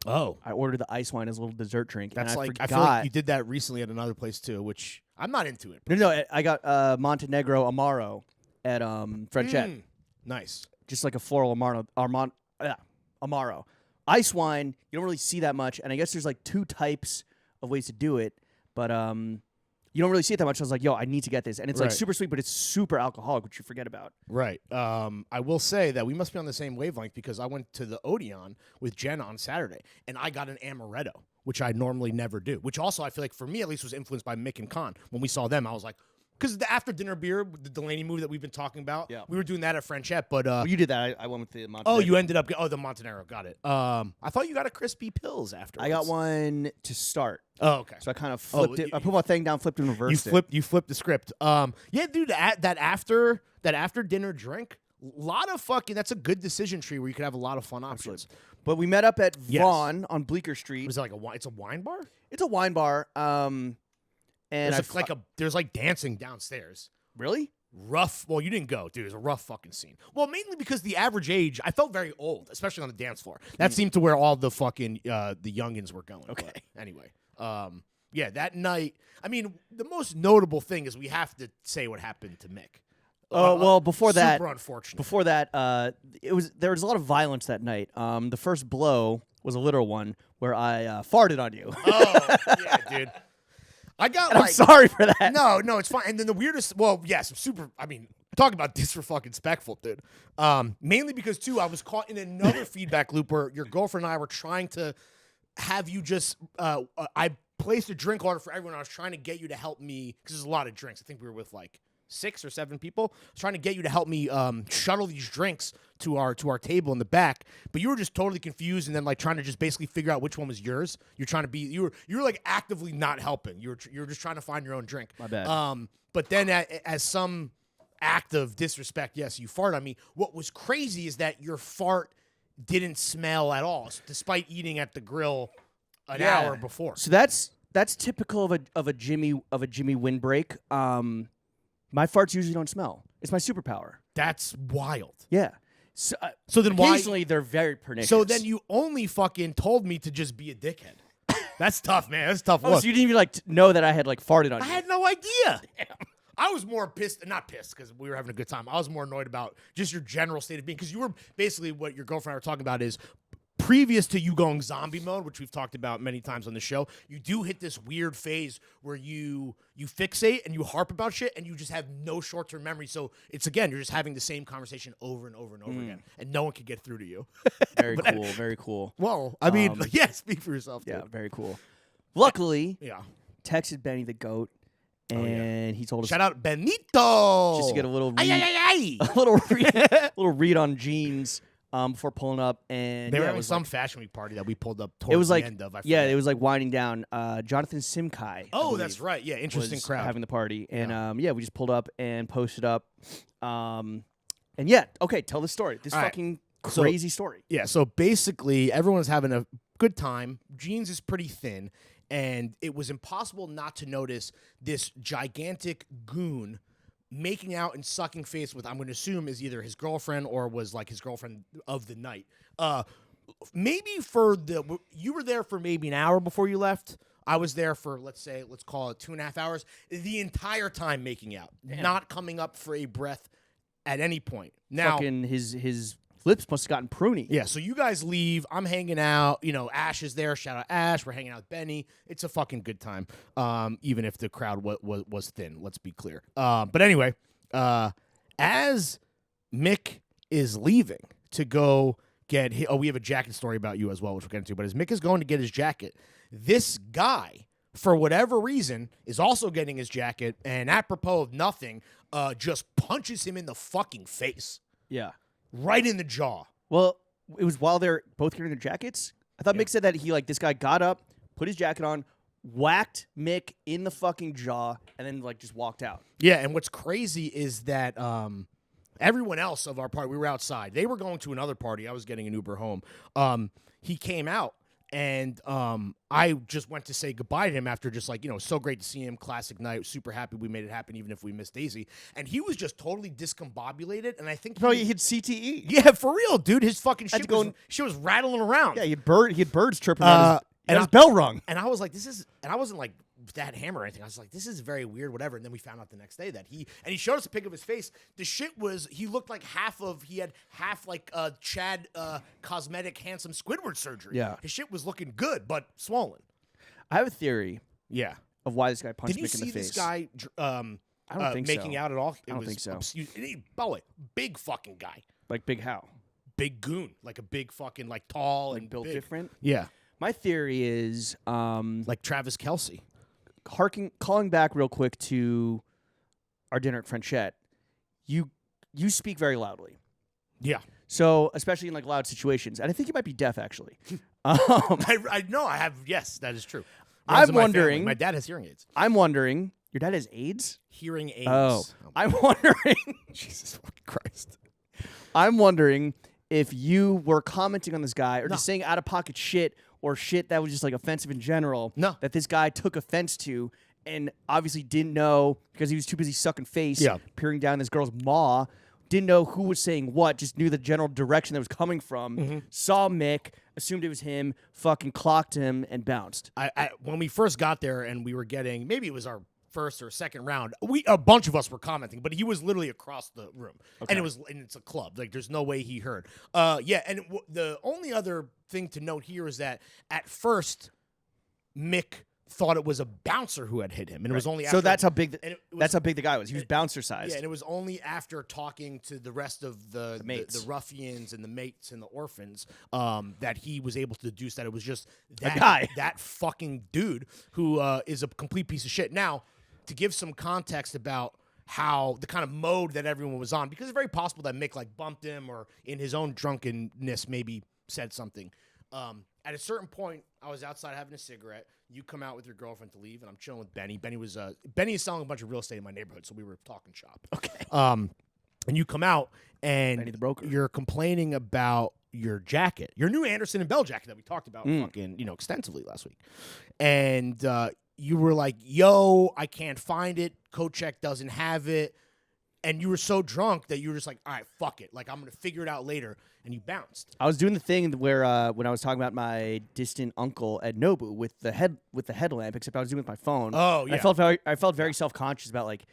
Oh. I ordered the ice wine as a little dessert drink. That's and like, I feel like you did that recently at another place too, which I'm not into it. No, I got Montenegro Amaro at Frenchette. Nice. Just like a floral Amaro. Ice wine, you don't really see that much, and I guess there's like 2 types of ways to do it, but you don't really see it that much. I was like, yo, I need to get this. And it's like super sweet, but it's super alcoholic, which you forget about. Right. I will say that we must be on the same wavelength because I went to the Odeon with Jen on Saturday, and I got an amaretto, which I normally never do, which also I feel like for me at least was influenced by Mick and Con. When we saw them, I was like, because the after dinner beer, the Delany movie that we've been talking about, we were doing that at Frenchette. But well, you did that. I went with the Montenegro. Oh, you ended up. The Montenegro. Got it. I thought you got a crispy pills afterwards. I got one to start. Oh, okay. So I kind of flipped it. I put my thing down, flipped it, and reversed it. You flipped the script. Yeah, dude. That after dinner drink, a lot of fucking. That's a good decision tree where you could have a lot of fun options. Absolutely. But we met up at Vaughn on Bleecker Street. Was it like a wine? It's a wine bar. It's a wine bar. And there's like dancing downstairs. Really? Rough. Well, you didn't go, dude. It was a rough fucking scene. Well, mainly because the average age, I felt very old, especially on the dance floor. That seemed to where all the fucking the youngins were going. Okay. But anyway, yeah, that night. I mean, the most notable thing is we have to say what happened to Mick. Well, before that, super unfortunate. Before that, there was a lot of violence that night. The first blow was a literal one where I farted on you. Oh, yeah, dude. I'm sorry for that. No, it's fine. And then the weirdest, talk about disrespectful, dude. Mainly because, too, I was caught in another feedback loop where your girlfriend and I were trying to have you just, I placed a drink order for everyone. I was trying to get you to help me, because there's a lot of drinks. I think we were with like 6 or 7 people. I was trying to get you to help me shuttle these drinks to our table in the back, but you were just totally confused and then like trying to just basically figure out which one was yours. You're trying to be you were like actively not helping. You were just trying to find your own drink. My bad. But then as some act of disrespect, yes, you fart on me. What was crazy is that your fart didn't smell at all, despite eating at the grill an hour before. So that's typical of a Jimmy windbreak. My farts usually don't smell. It's my superpower. That's wild. Yeah. So then why? Occasionally they're very pernicious. So then you only fucking told me to just be a dickhead. That's tough, man. That's tough. So you didn't even know that I had like farted on you. I had no idea. Damn. I was more pissed, not pissed because we were having a good time. I was more annoyed about just your general state of being, because you were basically, what your girlfriend and I were talking about is, previous to you going zombie mode, which we've talked about many times on the show, you do hit this weird phase where you fixate and you harp about shit and you just have no short-term memory. So it's, again, you're just having the same conversation over and over and over again, and no one can get through to you. Very cool. Well, I mean, yeah, speak for yourself, dude. Yeah, very cool. Luckily, yeah, texted Benny the goat, and he told us, shout out Benito, just to get a little read, a little read on jeans before pulling up. And they were it having was some fashion week party that we pulled up towards the end of. It was like winding down. Jonathan Simkai. Oh, that's right. Yeah, interesting crowd having the party, and we just pulled up and posted up. And yeah, okay, tell the story. This fucking crazy story. Yeah, so basically everyone's having a good time. Jeans is pretty thin, and it was impossible not to notice this gigantic goon making out and sucking face with, I'm going to assume, is either his girlfriend or was like his girlfriend of the night. Maybe you were there for maybe an hour before you left. I was there for, let's call it 2.5 hours. The entire time making out, not coming up for a breath at any point. Now, fucking his lips must have gotten pruny. Yeah, so you guys leave. I'm hanging out. You know, Ash is there. Shout out Ash. We're hanging out with Benny. It's a fucking good time, even if the crowd was thin. Let's be clear. But anyway, as Mick is leaving to go get we have a jacket story about you as well, which we'll get into. But as Mick is going to get his jacket, this guy, for whatever reason, is also getting his jacket, and apropos of nothing, just punches him in the fucking face. Yeah. Right in the jaw. Well, it was while they're both carrying their jackets. I thought Mick said that this guy got up, put his jacket on, whacked Mick in the fucking jaw, and then just walked out. Yeah, and what's crazy is that everyone else of our party, we were outside. They were going to another party. I was getting an Uber home. He came out, And I just went to say goodbye to him after just like, so great to see him. Classic night. Super happy we made it happen, even if we missed Daisy. And he was just totally discombobulated. And I think he had CTE. Yeah, for real, dude. His fucking shit was rattling around. Yeah, he had birds tripping on his bell rung. And I was like, I wasn't like that hammer or anything. I was like, this is very weird, whatever. And then we found out the next day that he showed us a pic of his face. The shit was, he looked like he had half like Chad cosmetic handsome Squidward surgery. Yeah. His shit was looking good, but swollen. I have a theory. Yeah. Of why this guy punched Did Mick in the face. Did you see this guy I don't think making out at all? I don't think so. By the way, big fucking guy. Like big how? Big goon. Like a big fucking, like tall and built big. different? Yeah. My theory is like Travis Kelce. Calling back real quick to our dinner at Frenchette, you speak very loudly. Yeah. So, especially in like loud situations. And I think you might be deaf, actually. I know I have, yes, that is true. I'm wondering. My dad has hearing aids. I'm wondering. Your dad has AIDS? Hearing aids. Oh. I'm wondering. Jesus fucking Christ. I'm wondering if you were commenting on this guy or just saying out of pocket shit or shit that was just like offensive in general. No. That this guy took offense to and obviously didn't know because he was too busy sucking face, peering down this girl's maw. Didn't know who was saying what, just knew the general direction that was coming from. Saw Mick, assumed it was him, fucking clocked him, and bounced. When we first got there and we were getting, maybe it was our first or second round, a bunch of us were commenting, but he was literally across the room, and it's a club. Like there's no way he heard. The only other thing to note here is that at first, Mick thought it was a bouncer who had hit him, and it was only after, so that's how big the guy was. He was bouncer sized. Yeah, and it was only after talking to the rest of the ruffians and the mates and the orphans that he was able to deduce that it was just that guy, that fucking dude who is a complete piece of shit. Now, to give some context about how the kind of mode that everyone was on, because it's very possible that Mick like bumped him or in his own drunkenness maybe said something. At a certain point, I was outside having a cigarette. You come out with your girlfriend to leave, and I'm chilling with Benny. Benny is selling a bunch of real estate in my neighborhood, so we were talking shop. Okay. And you come out, and Benny the broker. You're complaining about your jacket, your new Anderson and Bell jacket that we talked about fucking extensively last week, and you were like, "Yo, I can't find it. Coat check doesn't have it." And you were so drunk that you were just like, all right, fuck it. Like, I'm going to figure it out later. And you bounced. I was doing the thing where when I was talking about my distant uncle at Nobu with the headlamp, except I was doing it with my phone. Oh, yeah. I felt very self-conscious about, like,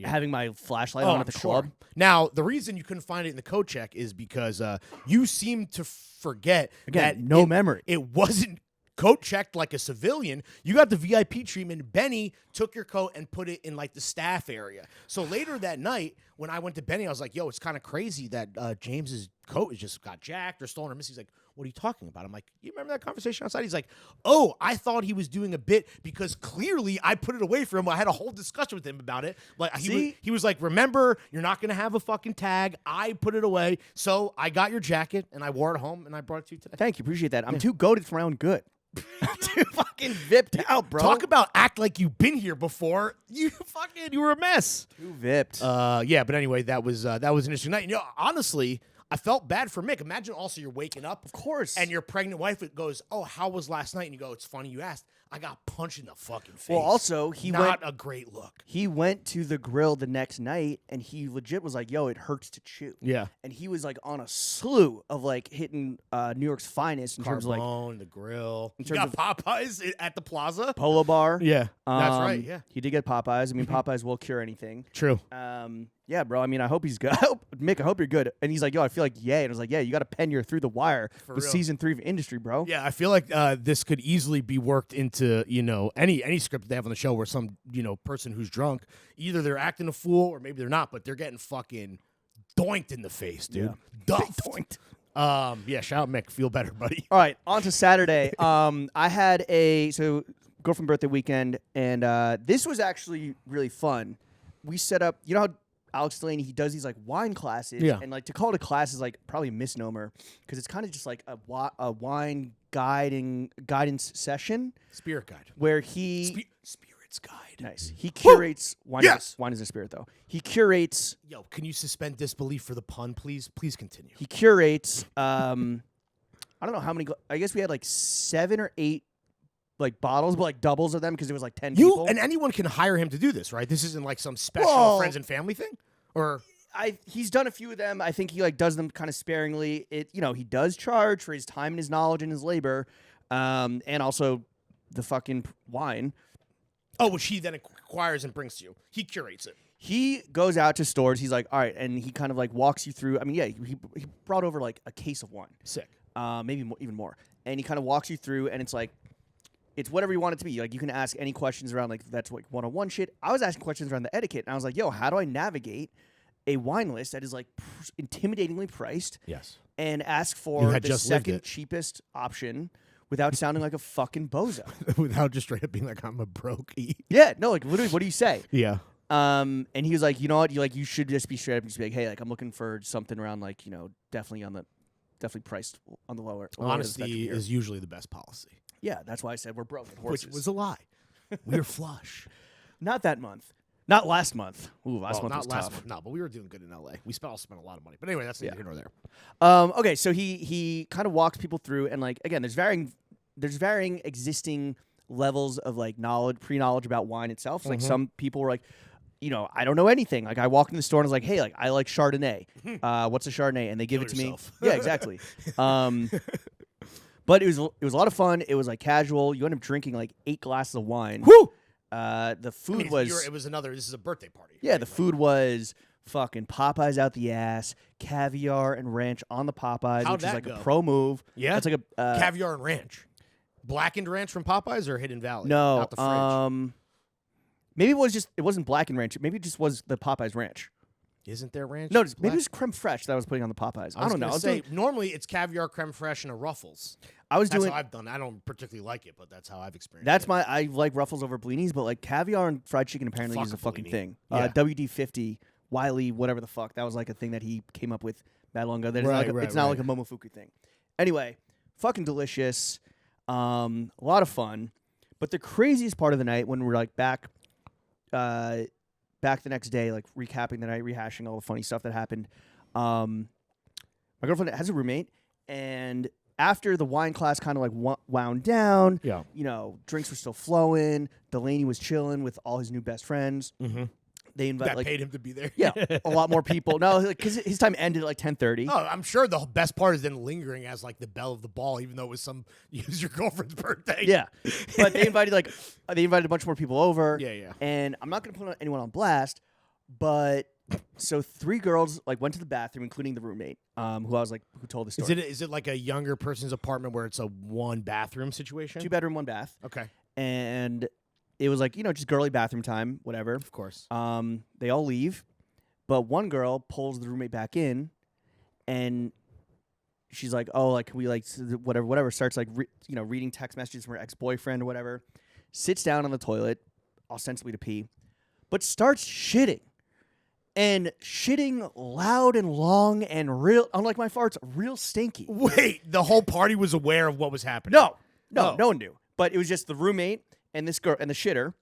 having my flashlight on at the club. Now, the reason you couldn't find it in the coat check is because you seemed to forget that memory. It wasn't coat checked like a civilian. You got the VIP treatment. Benny took your coat and put it in like the staff area. So later that night, when I went to Benny, I was like, yo, it's kind of crazy that James's coat has just got jacked or stolen or missing. He's like, what are you talking about? I'm like, you remember that conversation outside? He's like, oh, I thought he was doing a bit because clearly I put it away from him. I had a whole discussion with him about it. Like he was like, remember, you're not going to have a fucking tag. I put it away. So I got your jacket and I wore it home and I brought it to you today. Thank you. Appreciate that. I'm too goated for my own good. Too fucking vipped out, bro. Talk about act like you've been here before. You were a mess. Too vipped. Yeah, but anyway, that was an interesting night. Honestly, I felt bad for Mick. Imagine also you're waking up, of course, and your pregnant wife goes, "Oh, how was last night?" And you go, "It's funny you asked. I got punched in the fucking face." Well, also not a great look. He went to the grill the next night, and he legit was like, "Yo, it hurts to chew." Yeah, and he was like on a slew of like hitting New York's finest in terms of like the grill. In terms of Popeyes at the Plaza, Polo Bar. Yeah, that's right. Yeah, he did get Popeyes. I mean, Popeyes will cure anything. True. Yeah, bro. I mean, I hope he's good. Mick, I hope you're good. And he's like, yo, I feel like yay. And I was like, yeah, you got to pen your through the wire with season 3 of Industry, bro. Yeah, I feel like this could easily be worked into any script that they have on the show where some person who's drunk, either they're acting a fool or maybe they're not, but they're getting fucking doinked in the face, dude. Yeah. Doinked. Yeah, shout out Mick. Feel better, buddy. All right, on to Saturday. I had girlfriend birthday weekend, and this was actually really fun. We set up, you know how Alex Delany, he does these like wine classes, and like to call it a class is like probably a misnomer because it's kind of just like a wine guidance session, spirit guide, where he spirits guide. Nice. He curates wine. Yes, wine is a spirit though. He curates. Yo, can you suspend disbelief for the pun, please? Please continue. He curates. I I don't know how many. I guess we had like 7 or 8 like bottles, but like doubles of them because it was like 10 people. And anyone can hire him to do this, right? This isn't like some special friends and family thing, or he's done a few of them. I think he like does them kind of sparingly. He does charge for his time and his knowledge and his labor, and also the fucking wine. Oh, which he then acquires and brings to you. He curates it. He goes out to stores. He's like, all right, and he kind of like walks you through. I mean, yeah, he brought over like a case of wine. Sick. Maybe even more. And he kind of walks you through, and it's like, it's whatever you want it to be. Like, you can ask any questions around, like, that's like one-on-one shit. I was asking questions around the etiquette, and I was like, yo, how do I navigate a wine list that is, like, intimidatingly priced? Yes. And ask for the second cheapest option without sounding like a fucking bozo. Without just straight up being like, I'm a brokey. Yeah, no, like, literally, what do you say? Yeah. And he was like, you know what? You should just be straight up and just be like, hey, like, I'm looking for something around, like, definitely priced on the lower. Honesty is usually the best policy. Yeah, that's why I said we're broke at horses. Which was a lie. We were flush. Not that month. Not last month. Ooh, last month was tough. No, but we were doing good in L.A. We spent a lot of money. But anyway, that's neither here nor there. Okay, so he kind of walks people through, and like again, there's varying existing levels of like pre-knowledge about wine itself. Mm-hmm. Like some people were like, I don't know anything. Like I walked in the store and I was like, hey, like I like Chardonnay. What's a Chardonnay? And they give it to me. Yeah, exactly. But it was a lot of fun. It was like casual. You end up drinking like 8 glasses of wine. Woo! The food was. This is a birthday party. Yeah, the food was fucking Popeyes out the ass, caviar and ranch on the Popeyes, which is like a pro move. Yeah, it's like a caviar and ranch, blackened ranch from Popeyes or Hidden Valley. No, not the fridge. Maybe it wasn't blackened ranch. Maybe it just was the Popeyes ranch. Isn't there ranch? No, maybe it was creme fraiche that I was putting on the Popeyes. I don't know. Normally it's caviar, creme fraiche, and a Ruffles. That's how I've done. I don't particularly like it, but that's how I've experienced it. I like Ruffles over Blinis, but like caviar and fried chicken apparently is a fucking thing. Yeah. WD-50, Wiley, whatever the fuck. That was like a thing that he came up with that long ago. It's not like a Momofuku thing. Anyway, fucking delicious. A lot of fun. But the craziest part of the night when we're like back the next day, like recapping the night, rehashing all the funny stuff that happened. My girlfriend has a roommate, and after the wine class kind of like wound down, drinks were still flowing. Delany was chilling with all his new best friends. Mm-hmm. They paid him to be there. Yeah, a lot more people. No, because his time ended at like 10:30. Oh, I'm sure the best part is then lingering as like the belle of the ball, even though it was your girlfriend's birthday. Yeah, but they invited a bunch more people over. Yeah. And I'm not going to put anyone on blast, but so 3 girls like went to the bathroom, including the roommate, who told the story. Is it like a younger person's apartment where it's a 1 bathroom situation? 2 bedroom, 1 bath. Okay. And it was like, just girly bathroom time, whatever. Of course. They all leave, but one girl pulls the roommate back in, and she's like, oh, like, can we, like, whatever, starts, like, reading text messages from her ex-boyfriend or whatever, sits down on the toilet, ostensibly to pee, but starts shitting. And shitting loud and long and real, unlike my farts, real stinky. Wait, the whole party was aware of what was happening? No, no one knew. But it was just the roommate and this girl and the shitter.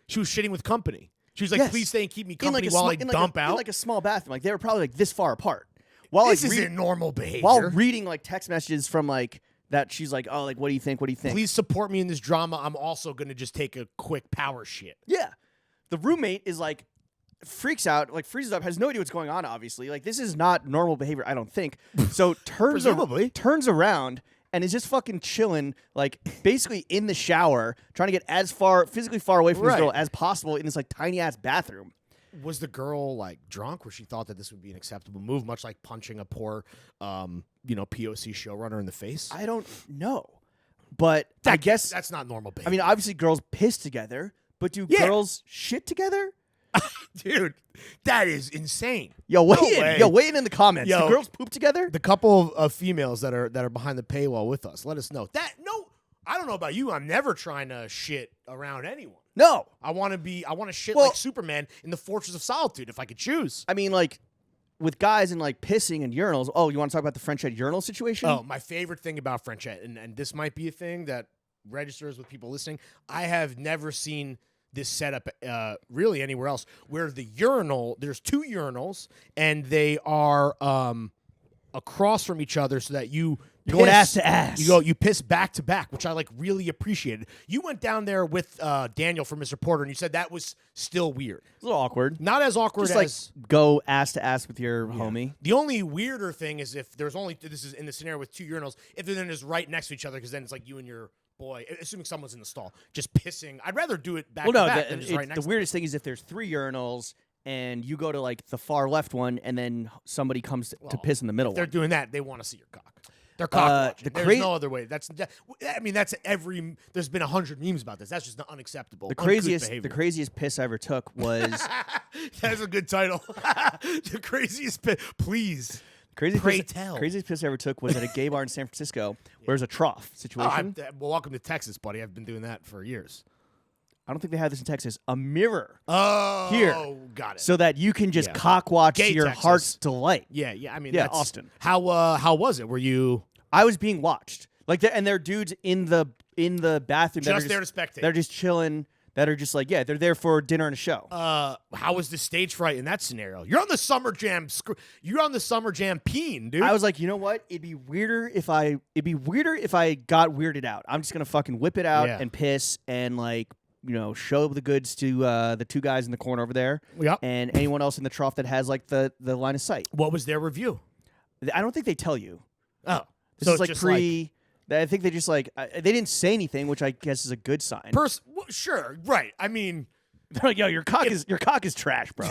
She was shitting with company. She was like, please stay and keep me company while I dump out. In like a small bathroom. Like they were probably like this far apart. This isn't normal behavior. While reading like text messages from like that, she's like, oh, like, what do you think? What do you think? Please support me in this drama. I'm also going to just take a quick power shit. Yeah. The roommate is like, freaks out, like freezes up, has no idea what's going on, obviously. Like, this is not normal behavior, I don't think. So turns around and is just fucking chilling, like basically in the shower, trying to get physically far away from this girl as possible in this like tiny ass bathroom. Was the girl like drunk where she thought that this would be an acceptable move, much like punching a poor POC showrunner in the face? I don't know. But I guess that's not normal behavior. I mean, obviously girls piss together, but do girls shit together? Dude, that is insane. Yo, weigh in the comments. Do girls poop together? The couple of females that are behind the paywall with us, let us know. I don't know about you. I'm never trying to shit around anyone. No. I want to shit like Superman in the Fortress of Solitude if I could choose. I mean, like, with guys and like pissing and urinals. Oh, you want to talk about the Frenchette urinal situation? Oh, my favorite thing about Frenchette, and this might be a thing that registers with people listening. I have never seen this setup really anywhere else, where there's 2 urinals and they are across from each other so that you going ass to ass. You piss back to back, which I like really appreciated. You went down there with Daniel from Mr. Porter, and you said that was still weird. It's a little awkward. Not as awkward Just as like go ass to ass with your homie. The only weirder thing is if there's only this is in the scenario with 2 urinals, if they're then just right next to each other, because then it's like you and your boy, assuming someone's in the stall, just pissing. I'd rather do it back to back than just right next. The weirdest thing is if there's 3 urinals. And you go to like the far left one, and then somebody comes to piss in the middle. If they're one. doing that, they want to see your cock. They're cock watching. There's no other way. That's every. There's been 100 memes about this. That's just unacceptable. The craziest piss I ever took was. That's a good title. The craziest piss. Please. Craziest piss I ever took was at a gay bar in San Francisco, where there's a trough situation. Well, welcome to Texas, buddy. I've been doing that for years. I don't think they have this in Texas. A mirror. Here. Got it. So that you can just cock watch to your heart's delight. Yeah. I mean, that's Austin. How was it? Were you? I was being watched. Like, and there are dudes in the bathroom just there to spectate. They're just chilling. That are just like, they're there for dinner and a show. How was the stage fright in that scenario? You're on the Summer Jam. You're on the Summer Jam peen, dude. I was like, you know what? It'd be weirder if I got weirded out. I'm just gonna fucking whip it out and piss and like. Show the goods to the 2 guys in the corner over there, and anyone else in the trough that has like the line of sight. What was their review? I don't think they tell you. Oh, this is like pre. I think they just like they didn't say anything, which I guess is a good sign. Sure, right. I mean, they're like, yo, your cock is trash, bro.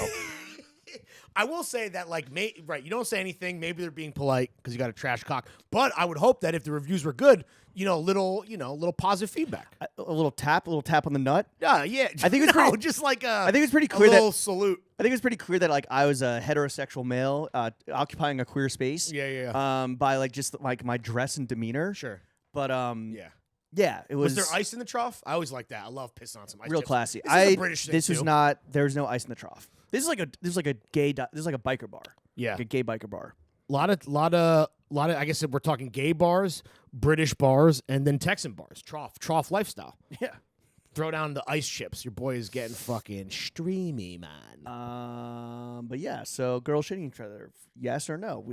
I will say that, like, you don't say anything. Maybe they're being polite because you got a trash cock. But I would hope that if the reviews were good, little positive feedback, a little tap on the nut. Yeah. I think it's pretty, just like I think it's pretty clear a little salute. I think it's pretty clear that like I was a heterosexual male occupying a queer space. Yeah. By like just like my dress and demeanor. Sure. But yeah, it was. Was there ice in the trough? I always like that. I love pissing on some ice. Real classy. This is a British thing This too. was not. There was no ice in the trough. This is like a gay. This is like a biker bar. Yeah, like a gay biker bar. A lot of. I guess we're talking gay bars, British bars, and then Texan bars. Trough lifestyle. Yeah. Throw down the ice chips. Your boy is getting fucking streamy, man. But yeah. So girls shitting each other. Yes or no?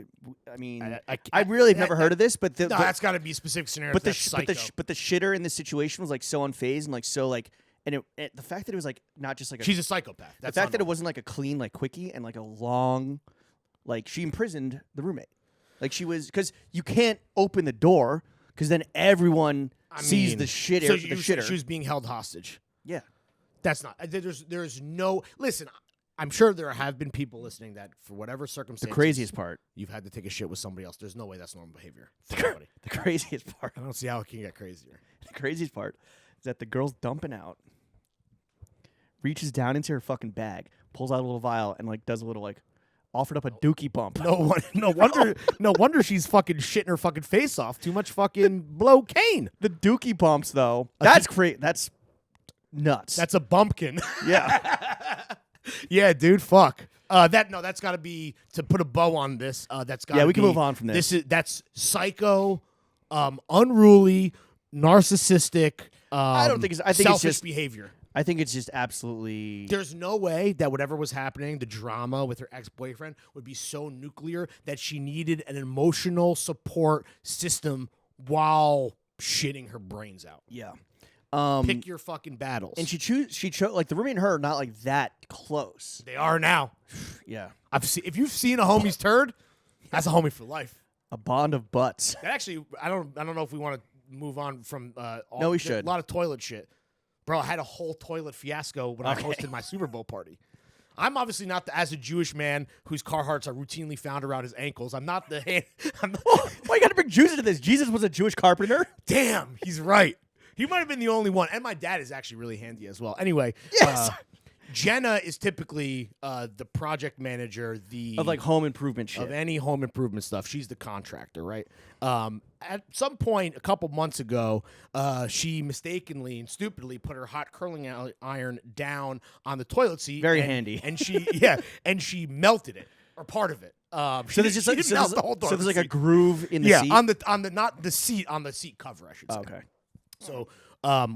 I mean, I really have never heard of this, but that's got to be a specific scenario. But the shitter in this situation was like so unfazed and like so like. And the fact that it was like not just like she's a psychopath. The fact that it wasn't like a clean like quickie and like a long, like she imprisoned the roommate, like she was because you can't open the door because then everyone sees the shit. So the shitter. She was being held hostage. Yeah, that's not. There's no listen. I'm sure there have been people listening that for whatever circumstances. The craziest part, you've had to take a shit with somebody else. There's no way that's normal behavior. The craziest part. I don't see how it can get crazier. The craziest part is that the girl's dumping out. Reaches down into her fucking bag, pulls out a little vial, and like does a little like offered up a dookie bump. No wonder she's fucking shitting her fucking face off. Too much fucking blocaine. The dookie bumps though, that's crazy. That's nuts. That's a bumpkin. Yeah. Yeah, dude. Fuck. That's got to be to put a bow on this. That's got. Yeah, we can move on from this. That's psycho, unruly, narcissistic. I don't think it's. I think selfish it's just behavior. I think it's just absolutely. There's no way that whatever was happening, the drama with her ex-boyfriend, would be so nuclear that she needed an emotional support system while shitting her brains out. Yeah. Pick your fucking battles. And she chose like the roommate and her are not like that close. They are now. Yeah. If you've seen a homie's turd, that's a homie for life. A bond of butts. That actually, I don't know if we want to move on from. No, we should. A lot of toilet shit. Bro, I had a whole toilet fiasco when I hosted my Super Bowl party. I'm obviously not as a Jewish man whose Carhartts are routinely found around his ankles. I'm not the hand. Why you got to bring Jesus into this? Jesus was a Jewish carpenter. Damn, he's right. He might have been the only one. And my dad is actually really handy as well. Anyway, yes. Jenna is typically the project manager, of like home improvement shit. Of any home improvement stuff. She's the contractor, right? At some point a couple months ago, she mistakenly and stupidly put her hot curling iron down on the toilet seat. Very handy. And she melted it or part of it. So there's just like there's like a groove in the seat. on the seat cover, I should say. Okay. So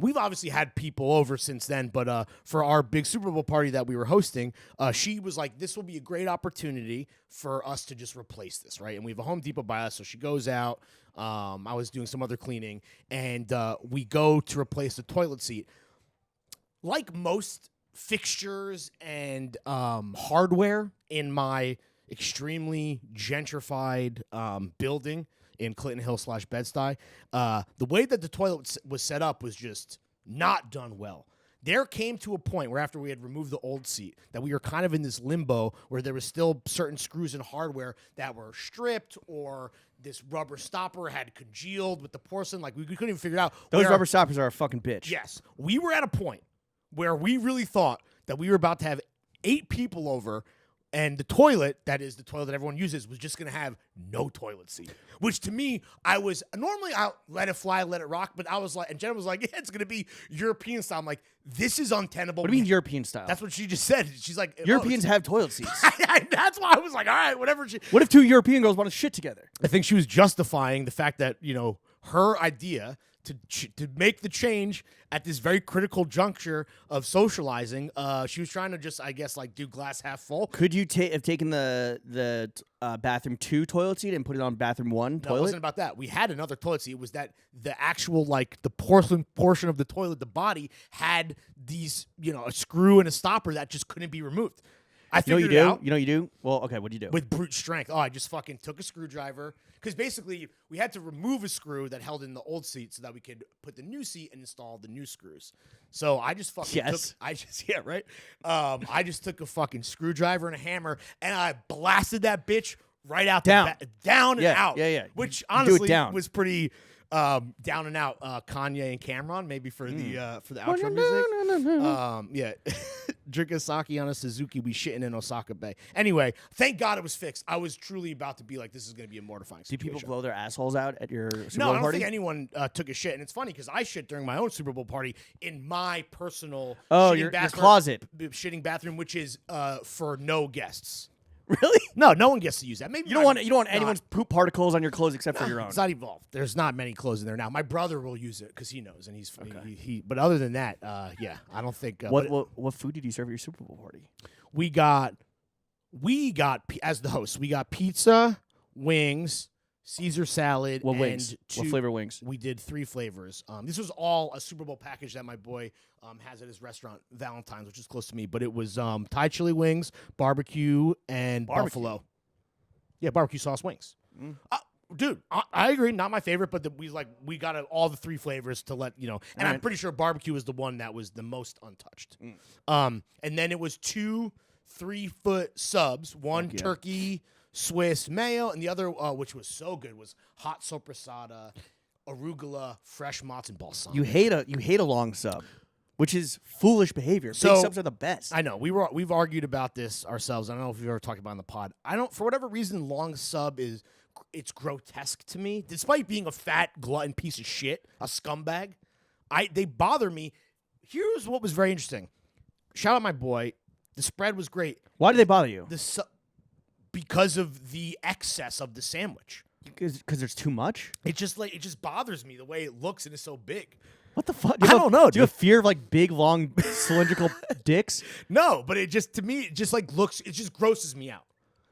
we've obviously had people over since then, but for our big Super Bowl party that we were hosting, she was like, this will be a great opportunity for us to just replace this, right? And we have a Home Depot by us, so she goes out. I was doing some other cleaning, and we go to replace the toilet seat. Like most fixtures and hardware in my extremely gentrified building in Clinton Hill / Bed-Stuy, the way that the toilet was set up was just not done well. There came to a point where after we had removed the old seat that we were kind of in this limbo where there was still certain screws and hardware that were stripped, or this rubber stopper had congealed with the porcelain. Like, we couldn't even figure it out. Those rubber stoppers are a fucking bitch. Yes. We were at a point where we really thought that we were about to have 8 people over, and the toilet, that is the toilet that everyone uses, was just going to have no toilet seat. Which to me, normally I'll let it fly, let it rock, but I was like, and Jenna was like, yeah, it's going to be European style. I'm like, this is untenable. What do you mean European style? That's what she just said. She's like, Europeans have toilet seats. That's why I was like, all right, whatever. What if 2 European girls want to shit together? I think she was justifying the fact that, her idea to make the change at this very critical juncture of socializing, she was trying to just, I guess, like, do glass half full. Could you have taken the bathroom 2 toilet seat and put it on bathroom 1 toilet? No, it wasn't about that. We had another toilet seat. It was that the actual, like, the porcelain portion of the toilet, the body, had these, a screw and a stopper that just couldn't be removed. I figured it out. You know what you do? Well, okay, what do you do? With brute strength. Oh, I just fucking took a screwdriver. Because basically, we had to remove a screw that held in the old seat so that we could put the new seat and install the new screws. So I just fucking I just took a fucking screwdriver and a hammer, and I blasted that bitch right out down and out. Yeah. Which honestly was pretty down and out. Kanye and Cameron, maybe for the outro music. Drink a sake on a Suzuki, we shitting in Osaka Bay. Anyway, thank God it was fixed. I was truly about to be like, this is going to be a mortifying situation. Did people blow their assholes out at your Super Bowl party? No, I don't think anyone took a shit. And it's funny because I shit during my own Super Bowl party in my personal your closet. Shitting bathroom, which is for no guests. Really? No one gets to use that. Maybe you don't want anyone's poop particles on your clothes except for your own. It's not evolved. There's not many clothes in there now. My brother will use it because he knows, and he's okay. But other than that, I don't think. What food did you serve at your Super Bowl party? We got as the host. We got pizza, wings, Caesar salad. What wings? What flavor wings? We did 3 flavors. This was all a Super Bowl package that my boy has at his restaurant, Valentine's, which is close to me. But it was Thai chili wings, barbecue, and buffalo. Yeah, barbecue sauce wings. Dude, I agree. Not my favorite, but we got all the 3 flavors to let you know. And I'm pretty sure barbecue was the one that was the most untouched. And then it was 2 3-foot subs, one turkey Swiss mayo, and the other, which was so good, was hot sopressata, arugula, fresh mozz, and balsamic. You hate a long sub, which is foolish behavior. Big subs are the best. I know. We've argued about this ourselves. I don't know if we've ever talked about it on the pod. For whatever reason, long sub it's grotesque to me. Despite being a fat glutton piece of shit, a scumbag, they bother me. Here's what was very interesting. Shout out my boy. The spread was great. Why do they bother you? Because of the excess of the sandwich. Because there's too much? It just bothers me the way it looks and it's so big. What the fuck? I don't know. Do you have fear of like big, long, cylindrical dicks? No, but it just grosses me out.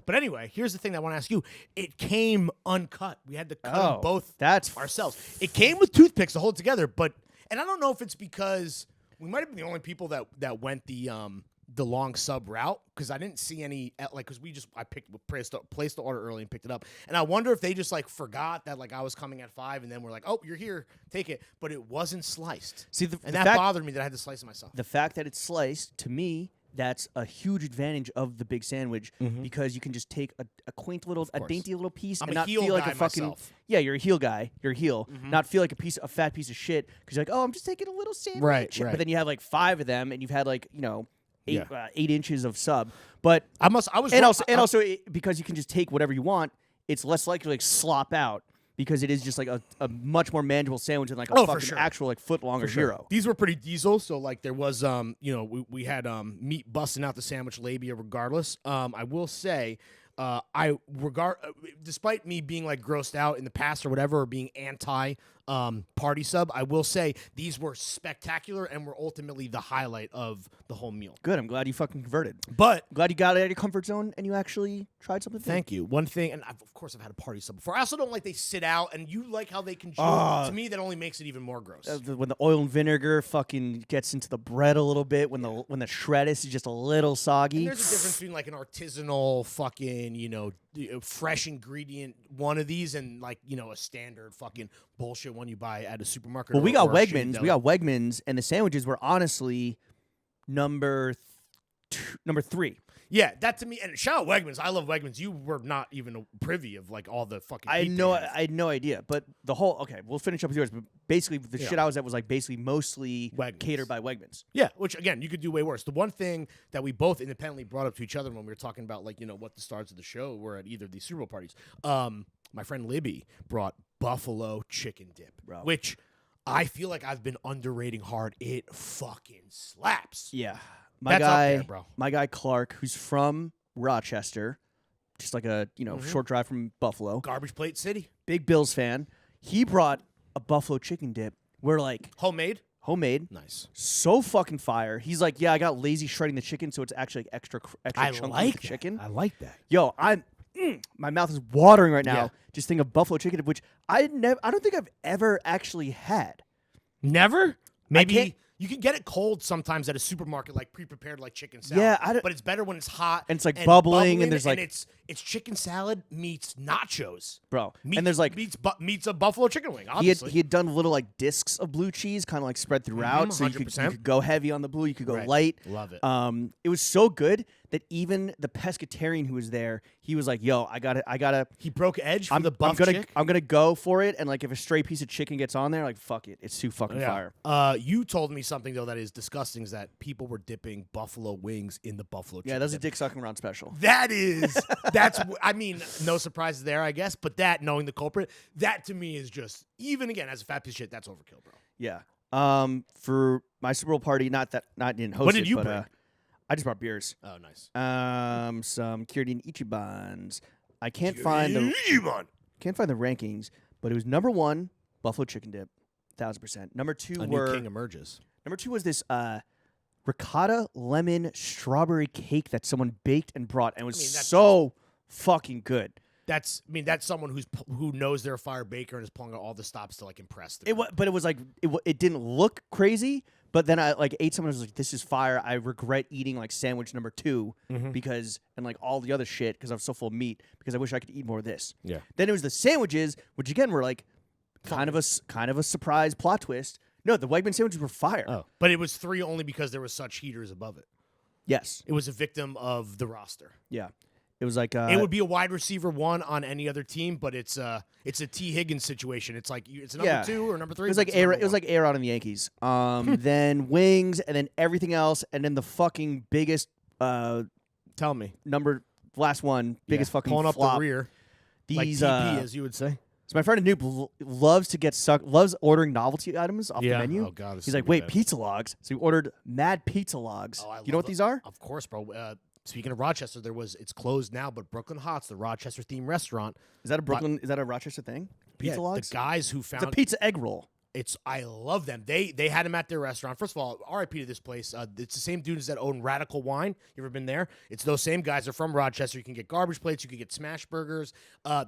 But anyway, here's the thing that I want to ask you. It came uncut. We had to cut them both ourselves. It came with toothpicks to hold it together, and I don't know if it's because we might have been the only people that went the long sub route, because I didn't see any, because I placed the order early and picked it up, and I wonder if they just like forgot that like I was coming at 5, and then we're like, oh, you're here, take it, but it wasn't sliced. See, that bothered me that I had to slice it myself. The fact that it's sliced, to me, that's a huge advantage of the big sandwich, because you can just take a quaint little, a dainty little piece, and not feel like a fucking myself. Yeah, you're a heel guy. You're a heel, not feel like a fat piece of shit because you're like, oh, I'm just taking a little sandwich, right. But then you have like 5 of them, and you've had like 8 inches of sub, but also because you can just take whatever you want, it's less likely to like slop out because it is just like a much more manageable sandwich than like a fucking actual like foot long or gyro. These were pretty diesel, so like there was we had meat busting out the sandwich labia regardless. I will say despite me being like grossed out in the past or whatever, or being anti party sub. I will say these were spectacular and were ultimately the highlight of the whole meal. Good. I'm glad you fucking converted. But glad you got out of your comfort zone and you actually tried something. Thank you. One thing, and of course I've had a party sub before. I also don't like they sit out, and you like how they congeal. To me, that only makes it even more gross. When the oil and vinegar fucking gets into the bread a little bit, when the shredded is just a little soggy. And there's a difference between like an artisanal fucking, fresh ingredient one of these and like, a standard fucking bullshit one you buy at a supermarket. Well, we got Wegmans. We got Wegmans, and the sandwiches were honestly number 3. Yeah, that to me, and shout out Wegmans. I love Wegmans. You were not even privy of like all the fucking. I had no idea, but the whole we'll finish up with yours. But basically, the shit I was at was like basically mostly Wegmans. Catered by Wegmans. Yeah, which again you could do way worse. The one thing that we both independently brought up to each other when we were talking about like what the stars of the show were at either of these Super Bowl parties. My friend Libby brought buffalo chicken dip, which I feel like I've been underrating hard. It fucking slaps. Yeah. That's up there, bro. My guy Clark, who's from Rochester, just like a short drive from Buffalo. Garbage Plate City. Big Bills fan. He brought a buffalo chicken dip. We're like homemade. Nice. So fucking fire. He's like, yeah, I got lazy shredding the chicken, so it's actually like extra chunky chicken. I like that. Yo, my mouth is watering right now. Yeah. Just think of buffalo chicken dip, which I don't think I've ever actually had. Never? Maybe. You can get it cold sometimes at a supermarket, like pre-prepared, like chicken salad. Yeah, but it's better when it's hot and it's like bubbling, and there's like it's chicken salad meets nachos, bro. And there's like meets a buffalo chicken wing. Obviously, he had done little like discs of blue cheese, kind of like spread throughout, so you could go heavy on the blue, you could go light. Love it. It was so good that even the pescatarian who was there, he was like, "Yo, I gotta." He broke edge for the buff chick. I'm gonna go for it, and like if a stray piece of chicken gets on there, like fuck it, it's too fucking fire. You told me something though that is disgusting: is that people were dipping buffalo wings in the buffalo chicken. Yeah, that's a dick sucking around special. That's I mean, no surprises there, I guess. But that, knowing the culprit, that to me is just, even again as a fat piece of shit, that's overkill, bro. Yeah. For my Super Bowl party, not in host. What did you bring? I just brought beers. Oh, nice. Some Kyrgyz Ichibans. I can't find the rankings, but it was number 1 buffalo chicken dip, 1000%. Number 2 new king emerges. Number 2 was this ricotta lemon strawberry cake that someone baked and brought, and it was so fucking good. That's someone who knows they're a fire baker and is pulling out all the stops to like impress them. But it was like it didn't look crazy. But then I like ate something and was like, this is fire. I regret eating like sandwich number 2 because and like all the other shit because I was so full of meat because I wish I could eat more of this. Yeah. Then it was the sandwiches, which again were like kind of a surprise plot twist. No, the Wegman sandwiches were fire. Oh, but it was 3 only because there was such heaters above it. Yes. It was a victim of the roster. Yeah. It was like it would be a wide receiver 1 on any other team, but it's a T. Higgins situation. It's like it's number 2 or number 3. It was like A-Rod and the Yankees. Then wings, and then everything else, and then the fucking biggest. Tell me, last one, biggest fucking pulling up flop. the rear. These like TP, as you would say. So my friend Anoop loves ordering novelty items off the menu. Oh god, he's like, wait, pizza logs. So we ordered mad pizza logs. You know what these are? Of course, bro. Speaking of Rochester, it's closed now, but Brooklyn Hot's the Rochester themed restaurant. Is that a Rochester thing? Pizza logs? The guys who found it's a pizza egg roll. I love them. They had them at their restaurant. First of all, RIP to this place. It's the same dudes that own Radical Wine. You ever been there? It's those same guys. They're from Rochester. You can get garbage plates. You can get smash burgers.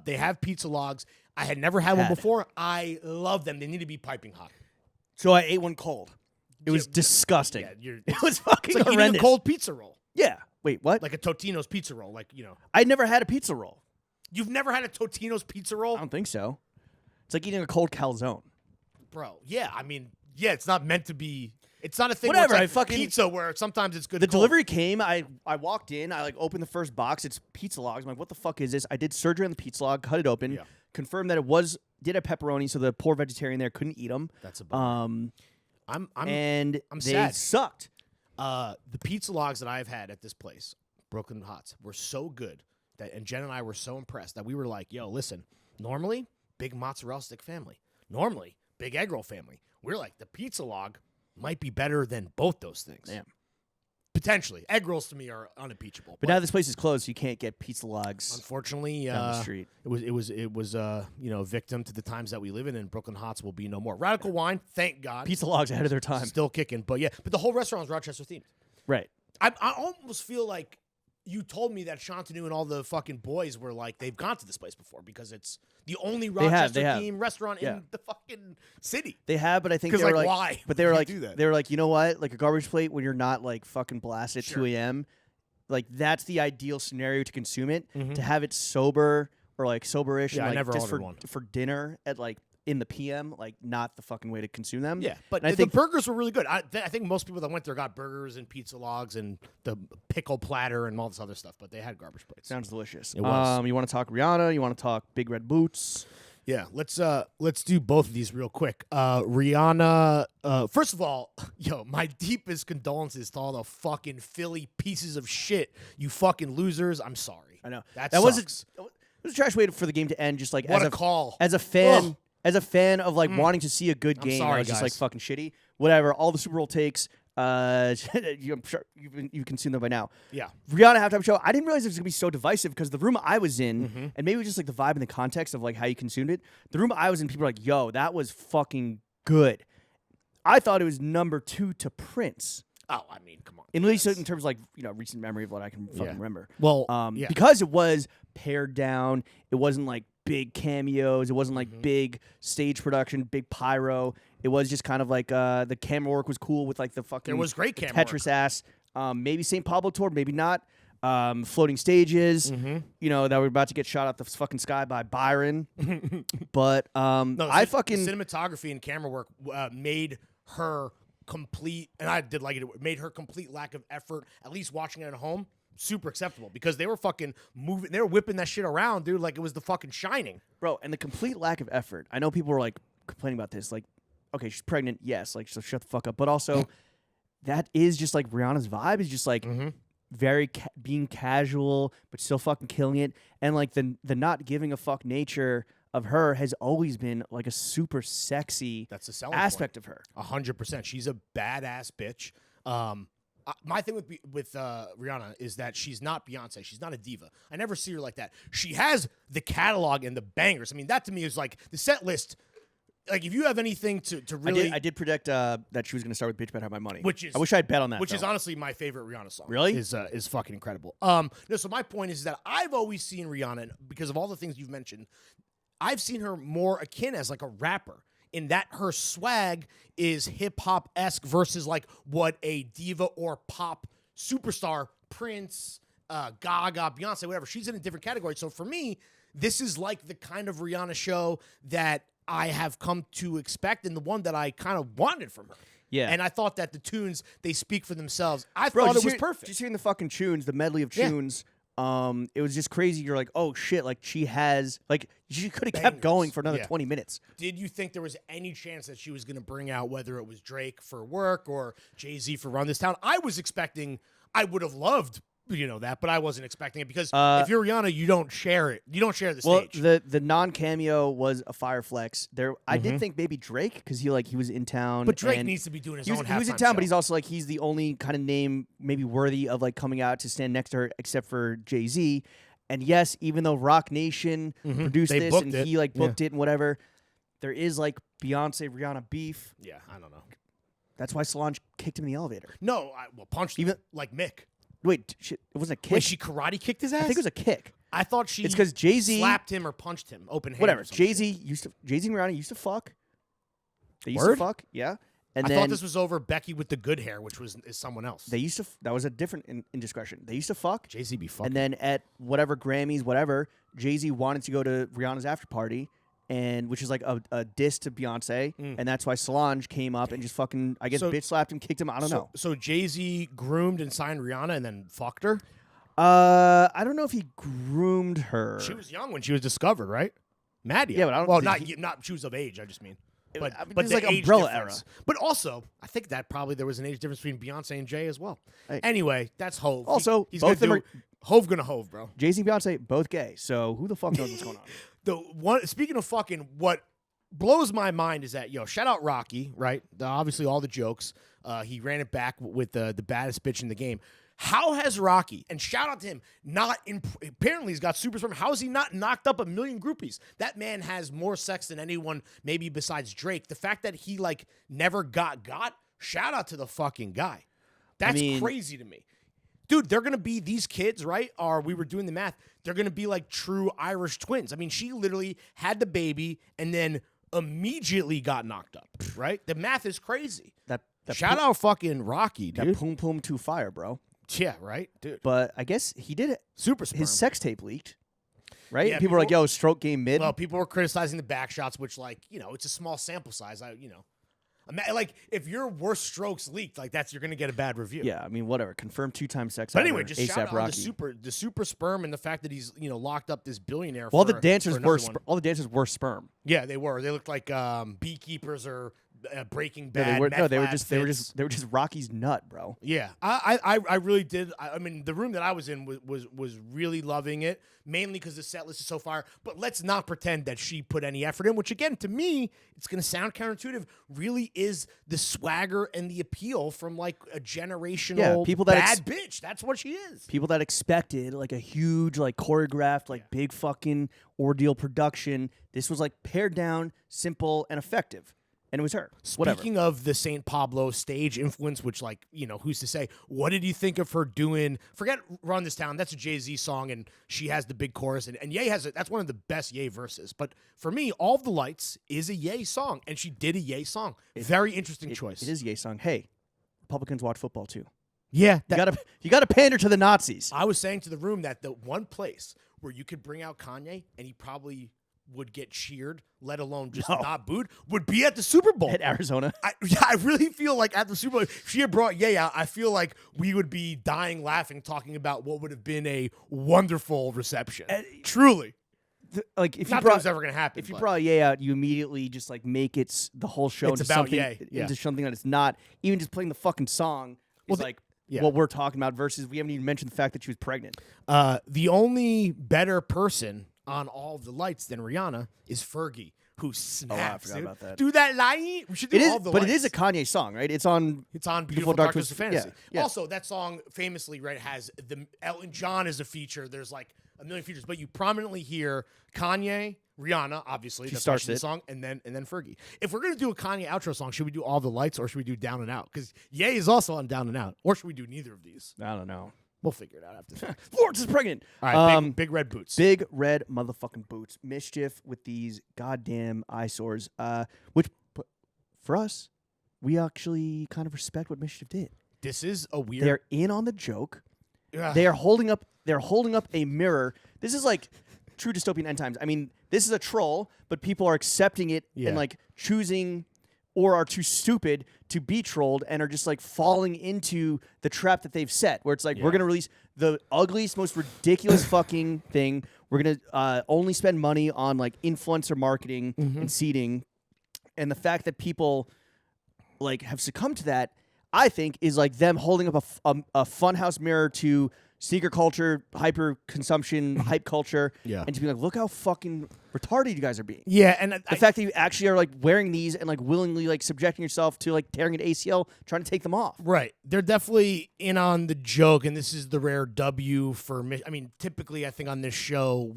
They have pizza logs. I had never had one before. I love them. They need to be piping hot. So I ate one cold. It was disgusting. Yeah, it was fucking it's like horrendous. Eating a cold pizza roll. Yeah. Wait, what? Like a Totino's pizza roll. Like, I'd never had a pizza roll. You've never had a Totino's pizza roll? I don't think so. It's like eating a cold calzone. Bro, yeah. I mean, yeah, it's not meant to be. It's not a thing Whatever, where I it's like fucking pizza where sometimes it's good. The delivery came. I walked in. I like opened the first box. It's pizza logs. I'm like, what the fuck is this? I did surgery on the pizza log, cut it open, confirmed that it did have pepperoni, so the poor vegetarian there couldn't eat them. That's a bummer. I'm they sad. Sucked. The pizza logs that I've had at this place, Brooklyn Hots, were so good and Jen and I were so impressed that we were like, yo, listen, normally, big mozzarella stick family. Normally, big egg roll family. We're like, the pizza log might be better than both those things. Damn. Potentially. Egg rolls to me are unimpeachable. But now this place is closed, so you can't get pizza logs. Unfortunately, down the street. It was victim to the times that we live in, and Brooklyn Hots will be no more. Radical Wine, thank God. Pizza logs ahead of their time. Still kicking. But the whole restaurant is Rochester themed. Right. I almost feel like you told me that Shantanu and all the fucking boys were like, they've gone to this place before because it's the only Rochester themed restaurant in the fucking city. They have, but I think they were like, why? But they were like, do that? they were like, you know what? Like a garbage plate when you're not like fucking blasted at 2 a.m. Like that's the ideal scenario to consume it. To have it sober or like soberish, and, like, I never just ordered one for dinner at like in the PM, like not the fucking way to consume them. Yeah, but I the think burgers were really good. I think most people that went there got burgers and pizza logs and the pickle platter and all this other stuff, but they had garbage plates. Sounds delicious. It was. You want to talk Rihanna? You want to talk Big Red Boots? Yeah, let's do both of these real quick. Rihanna, first of all, my deepest condolences to all the fucking Philly pieces of shit. You fucking losers. I'm sorry. I know. That was sucks. it was a trash way for the game to end. Just like What as a call. As a fan. Ugh. As a fan of like wanting to see a good game, sorry, I was just like guys. fucking shitty. Whatever. All the Super Bowl takes. I'm sure you've consumed them by now. Yeah. Rihanna halftime show. I didn't realize it was gonna be so divisive because the room I was in, and maybe it was just like the vibe and the context of like how you consumed it. The room I was in, people were like, "Yo, that was fucking good." I thought it was number 2 to Prince. Oh, I mean, come on. At least in terms of like recent memory of what I can fucking remember. Well, because it was pared down. It wasn't like big cameos. It wasn't like big stage production, big pyro. It was just kind of like the camera work was cool with like the fucking There was great camera Tetris ass. Maybe St. Pablo tour, maybe not. Floating stages, that were about to get shot out the fucking sky by Byron. But cinematography and camera work made her complete, and I did like it. Made her complete lack of effort. At least watching it at home, super acceptable because they were fucking moving. They were whipping that shit around, dude, like it was the fucking Shining, bro. And the complete lack of effort. I know people were like complaining about this, like, okay, she's pregnant, yes, like so shut the fuck up. But also, that is just like Rihanna's vibe is just like very being casual, but still fucking killing it, and like the not giving a fuck nature of her has always been like a super sexy that's a selling aspect point. of her. 100%. She's a badass bitch. My thing with Rihanna is that she's not Beyonce. She's not a diva. I never see her like that. She has the catalog and the bangers. I mean, that to me is like the set list. Like, if you have anything to really... I did predict that she was going to start with Bitch Better Have My Money. I wish I had bet on that. Which is honestly my favorite Rihanna song. Really? Is fucking incredible. No, so my point is that I've always seen Rihanna, because of all the things you've mentioned, I've seen her more akin as like a rapper, in that her swag is hip-hop-esque versus like what a diva or pop superstar, Prince, Gaga, Beyonce, whatever. She's in a different category. So for me, this is like the kind of Rihanna show that I have come to expect and the one that I kind of wanted from her. Yeah. And I thought that the tunes, they speak for themselves. I thought it was perfect. Just hearing the fucking tunes, the medley of tunes, it was just crazy. You're like, oh shit, like she could have kept going for another 20 minutes. Did you think there was any chance that she was going to bring out whether it was Drake for Work or Jay-Z for Run This Town? I would have loved that, but I wasn't expecting it because if you're Rihanna, you don't share it. You don't share the stage. Well, the non-cameo was a fire flex. I did think maybe Drake because he was in town. But Drake needs to be doing his own halftime show. He was in town, but he's also like he's the only kind of name maybe worthy of like coming out to stand next to her, except for Jay-Z. And yes, even though Rock Nation produced this and he like booked it and whatever, there is like Beyonce Rihanna beef. Yeah, I don't know. That's why Solange kicked him in the elevator. No, punched him like Mick. Wait, it wasn't a kick. Wait, she karate kicked his ass? I think it was a kick. I thought she. It's because Jay-Z slapped him or punched him open hand. Whatever. Jay-Z and Rihanna used to fuck. They used to fuck, yeah. And I then thought this was over Becky with the good hair, which is someone else. They used to. That was a different indiscretion. They used to fuck. Jay-Z be fucking. And then at whatever Grammys, whatever, Jay-Z wanted to go to Rihanna's after party. And which is like a diss to Beyonce, and that's why Solange came up and just fucking, I guess, bitch slapped him, kicked him. I don't know. So Jay-Z groomed and signed Rihanna and then fucked her? I don't know if he groomed her. She was young when she was discovered, right? Mad young. Yeah, but I don't. Well, not she was of age. I just mean. But it's the like age umbrella difference. era. But also, I think that probably there was an age difference between Beyonce and Jay as well. Hey. Anyway, that's Hove. Also, he's both of them are Hove gonna Hove, bro. Jay-Z and Beyonce both gay. So who the fuck knows what's going on? Speaking of fucking, what blows my mind is that, shout out Rocky, right? Obviously, all the jokes. He ran it back with the baddest bitch in the game. How has Rocky, and shout out to him, apparently he's got super sperm. How has he not knocked up 1 million groupies? That man has more sex than anyone, maybe besides Drake. The fact that he, never got, shout out to the fucking guy. That's crazy to me. Dude, they're going to be, these kids, right, we were doing the math, they're going to be like true Irish twins. I mean, she literally had the baby and then immediately got knocked up, right? The math is crazy. Shout out fucking Rocky, dude. That Poom Poom 2 fire, bro. Yeah, right, dude. But I guess he did it. Super sperm. His sex tape leaked, right? Yeah, people were like, "Yo, stroke game mid." Well, people were criticizing the back shots, which, it's a small sample size. If your worst strokes leaked, you're gonna get a bad review. Yeah, I mean, whatever. Confirmed 2-time sex. But anyway, just ASAP shout out Rocky. the super sperm and the fact that he's locked up this billionaire. Well, all the dancers were sperm. Yeah, they were. They looked like beekeepers or Breaking Bad. They were just Rocky's nut, bro. Yeah, I really did. I mean, the room that I was in was really loving it, mainly because the set list is so fire. But let's not pretend that she put any effort in, which again, to me, it's going to sound counterintuitive, really is the swagger and the appeal from a generational bad bitch. That's what she is. People that expected a huge choreographed big fucking ordeal production. This was pared down, simple, and effective. And it was her. Speaking of the St. Pablo stage influence, which, who's to say? What did you think of her doing? Forget Run This Town. That's a Jay-Z song, and she has the big chorus. And Ye that's one of the best Ye verses. But for me, All of the Lights is a Ye song, and she did a Ye song. Very interesting choice. It is a Ye song. Hey, Republicans watch football too. Yeah. You gotta pander to the Nazis. I was saying to the room that the one place where you could bring out Kanye, and he probably would get cheered, let alone just not booed, would be at the Super Bowl. At Arizona. I really feel like at the Super Bowl, if she had brought Ye out, I feel like we would be dying laughing talking about what would have been a wonderful reception. Truly. If not that it was ever going to happen. If you brought Ye out, you immediately just make it the whole show into something, into something that it's not. Even just playing the fucking song is what we're talking about versus we haven't even mentioned the fact that she was pregnant. The only better person on All of the Lights than Rihanna is Fergie, who snaps. I forgot about that. Do that line. We should do All of the Lights. But it is a Kanye song, right? It's on Beautiful Dark Twisted Fantasy. Yeah. Also, that song famously, right, has the Elton John as a feature. There's a million features, but you prominently hear Kanye, Rihanna, obviously, that starts the song, and then Fergie. If we're gonna do a Kanye outro song, should we do All of the Lights or should we do Down and Out? Because Ye is also on Down and Out, or should we do neither of these? I don't know. We'll figure it out after. Florence is pregnant. All right, big red boots. Big red motherfucking boots. MSCHF with these goddamn eyesores. Which, for us, we actually kind of respect what MSCHF did. This is a weird. They're in on the joke. They are holding up. They're holding up a mirror. This is true dystopian end times. I mean, this is a troll, but people are accepting it and choosing or are too stupid to be trolled and are just falling into the trap that they've set where it's we're going to release the ugliest, most ridiculous fucking thing. We're going to only spend money on influencer marketing and seeding. And the fact that people have succumbed to that, I think, is them holding up a funhouse mirror to sneaker culture, hyper consumption, hype culture, and to be look how fucking retarded you guys are being. Yeah, and the fact that you actually are wearing these and willingly subjecting yourself to tearing an ACL, trying to take them off. Right, they're definitely in on the joke, and this is the rare W for. I mean, typically, I think on this show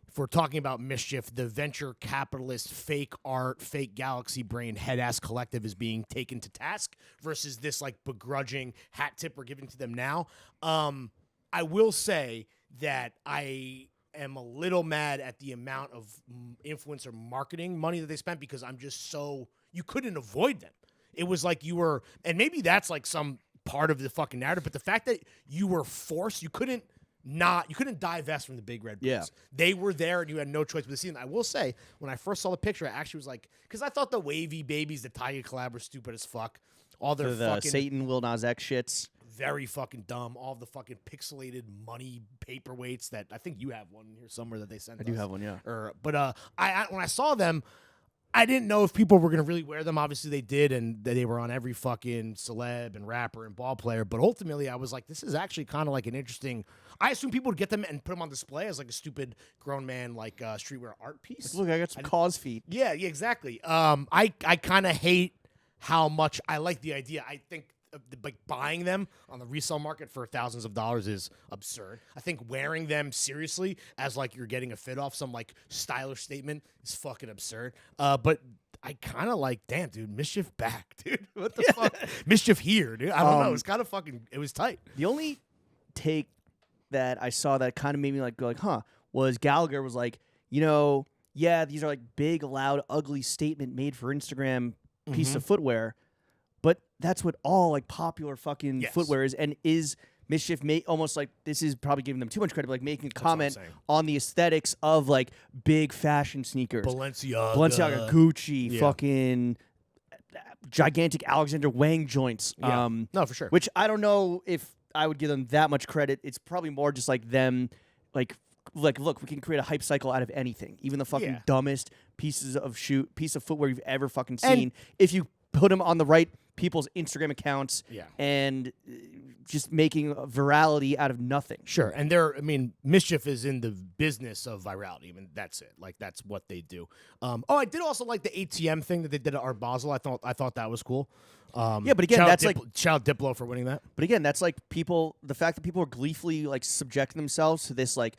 if we're talking about MSCHF, the venture capitalist, fake art, fake galaxy brain, head-ass collective is being taken to task versus this begrudging hat tip we're giving to them now. I will say that I am a little mad at the amount of influencer marketing money that they spent because I'm just you couldn't avoid them. It was you were, and maybe that's some part of the fucking narrative, but the fact that you were forced, you couldn't divest from the big red boots. Yeah. They were there and you had no choice but to see them. I will say, when I first saw the picture, I actually was because I thought the wavy babies, the Tiger collab were stupid as fuck. All their fucking Satan Lil Nas X shits. Very fucking dumb. All the fucking pixelated money paperweights that I think you have one here somewhere that they sent us. I do have one, yeah. But when I saw them, I didn't know if people were going to really wear them. Obviously, they did, and they were on every fucking celeb and rapper and ball player. But ultimately, I was like, this is actually kind of like an interesting. I assume people would get them and put them on display as like a stupid grown man like streetwear art piece. Look, I got some cause feet. Yeah, exactly. I kind of hate how much I like the idea. I think like buying them on the resale market for thousands of dollars is absurd. I think wearing them seriously as like you're getting a fit off some like stylish statement is fucking absurd. But I kind of like, damn, dude, MSCHF back, dude. What the fuck? MSCHF here, dude. I don't know. It's kind of fucking. It was tight. The only take that I saw that kind of made me like go like, huh, was Gallagher was like, yeah, these are like big, loud, ugly statement made for Instagram piece of footwear. But that's what all like popular fucking footwear is, and is MSCHF almost like this is probably giving them too much credit, but like making a comment on the aesthetics of like big fashion sneakers, Balenciaga, Gucci, fucking gigantic Alexander Wang joints. Yeah. No, for sure. Which I don't know if I would give them that much credit. It's probably more just like them, like look, we can create a hype cycle out of anything, even the fucking dumbest piece of footwear you've ever fucking seen. If you put them on the right people's Instagram accounts and just making a virality out of nothing. Sure. And MSCHF is in the business of virality. I mean, that's it. Like, that's what they do. I did also like the ATM thing that they did at Art Basel. I thought that was cool. But again, that's shout out Diplo for winning that. But again, that's like the fact that people are gleefully like subjecting themselves to this like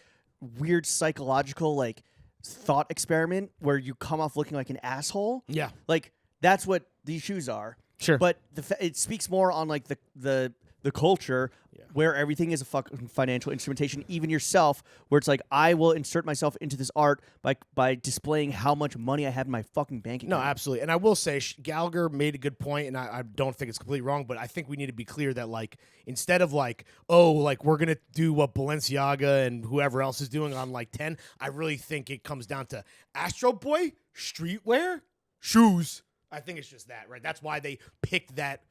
weird psychological like thought experiment where you come off looking like an asshole. Yeah. Like, that's what these shoes are. Sure. But it speaks more on like the culture where everything is a fucking financial instrumentation, even yourself, where it's like I will insert myself into this art by displaying how much money I have in my fucking bank account. No, absolutely. And I will say Gallagher made a good point, and I don't think it's completely wrong, but I think we need to be clear that like instead of like, we're going to do what Balenciaga and whoever else is doing on like 10, I really think it comes down to Astro Boy, streetwear, shoes. I think it's just that, right? That's why they picked that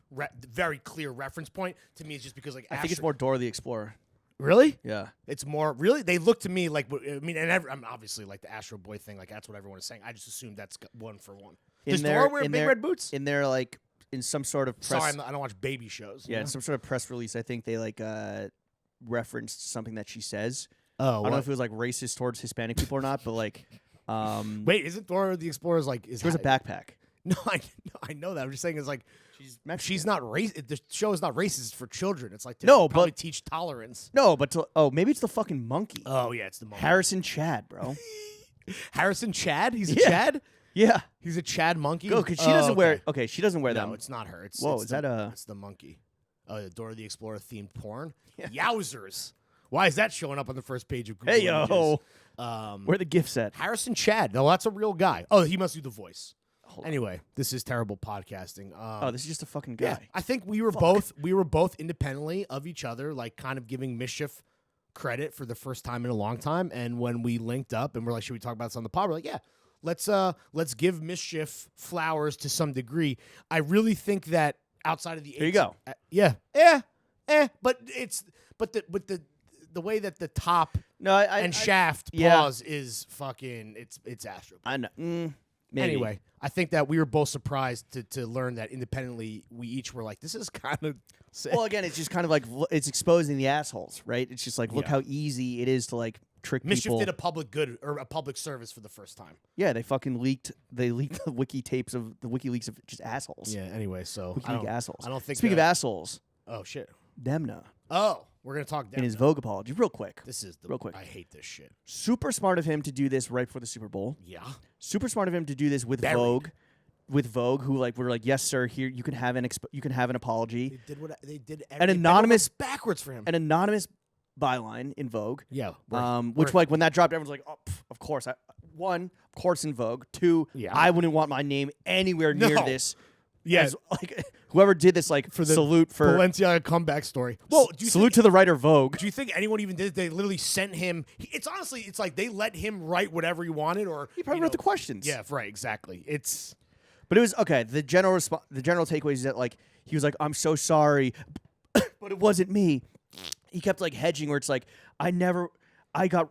very clear reference point. To me, it's just because, like, I think it's more Dora the Explorer. Really? Yeah. It's more, really? They look to me like, I'm obviously, like, the Astro Boy thing, like, that's what everyone is saying. I just assumed that's one for one. Does Dora wear big red boots? In their, like, in some sort of press... Sorry, I don't watch baby shows. Yeah, in some sort of press release, I think they, like, referenced something that she says. Oh, I don't know if it was, like, racist towards Hispanic people or not, but, like... Wait, isn't Dora the Explorer's, like... She wears a backpack. No, I know that. I'm just saying it's like she's not racist. The show is not racist for children. It's like to probably teach tolerance. No, but maybe it's the fucking monkey. Oh yeah, it's the monkey. Harrison Chad, bro. Harrison Chad? He's a Chad? Yeah. He's a Chad monkey? Go, because she doesn't wear... Okay, she doesn't wear them. No, it's not her. It's the monkey. Dora the Explorer themed porn? Yeah. Yowzers. Why is that showing up on the first page of Google Images? Where the gifts at? Harrison Chad. No, that's a real guy. Oh, he must do the voice. Anyway, this is terrible podcasting. This is just a fucking guy. Yeah, I think we were both independently of each other, like kind of giving MSCHF credit for the first time in a long time. And when we linked up and we're like, should we talk about this on the pod? We're like, yeah, let's give MSCHF flowers to some degree. I really think that outside of the there you go. But the way that the top and shaft paws is fucking it's Astro. I know. Maybe. Anyway, I think that we were both surprised to learn that independently we each were like, this is kind of sick. Well, again, it's just kind of like it's exposing the assholes, right? It's just like, look how easy it is to like trick people. MSCHF did a public good or a public service for the first time. Yeah, they fucking leaked the wiki tapes of the WikiLeaks of just assholes. Yeah, anyway, so WikiLeaks assholes. I don't think Speaking of assholes. Oh shit. Demna. Oh, we're gonna talk Demna. In his Vogue apology, real quick. This is real quick. I hate this shit. Super smart of him to do this right before the Super Bowl. Yeah. Super smart of him to do this with Vogue. With Vogue, who like were like, yes, sir, here you can have an apology. They did an anonymous backwards for him. An anonymous byline in Vogue. Yeah. Which like when that dropped, everyone's like, oh, of course. One, of course, in Vogue. Two, I wouldn't want my name anywhere near this. Yeah, like whoever did this, like for the salute for Balenciaga comeback story. Well, salute to the writer Vogue. Do you think anyone even did it? They literally sent him. It's like they let him write whatever he wanted, or he probably wrote the questions. Yeah, right, exactly. But it was okay. The general takeaway is that like he was like, I'm so sorry, but it wasn't me. He kept like hedging, where it's like I got,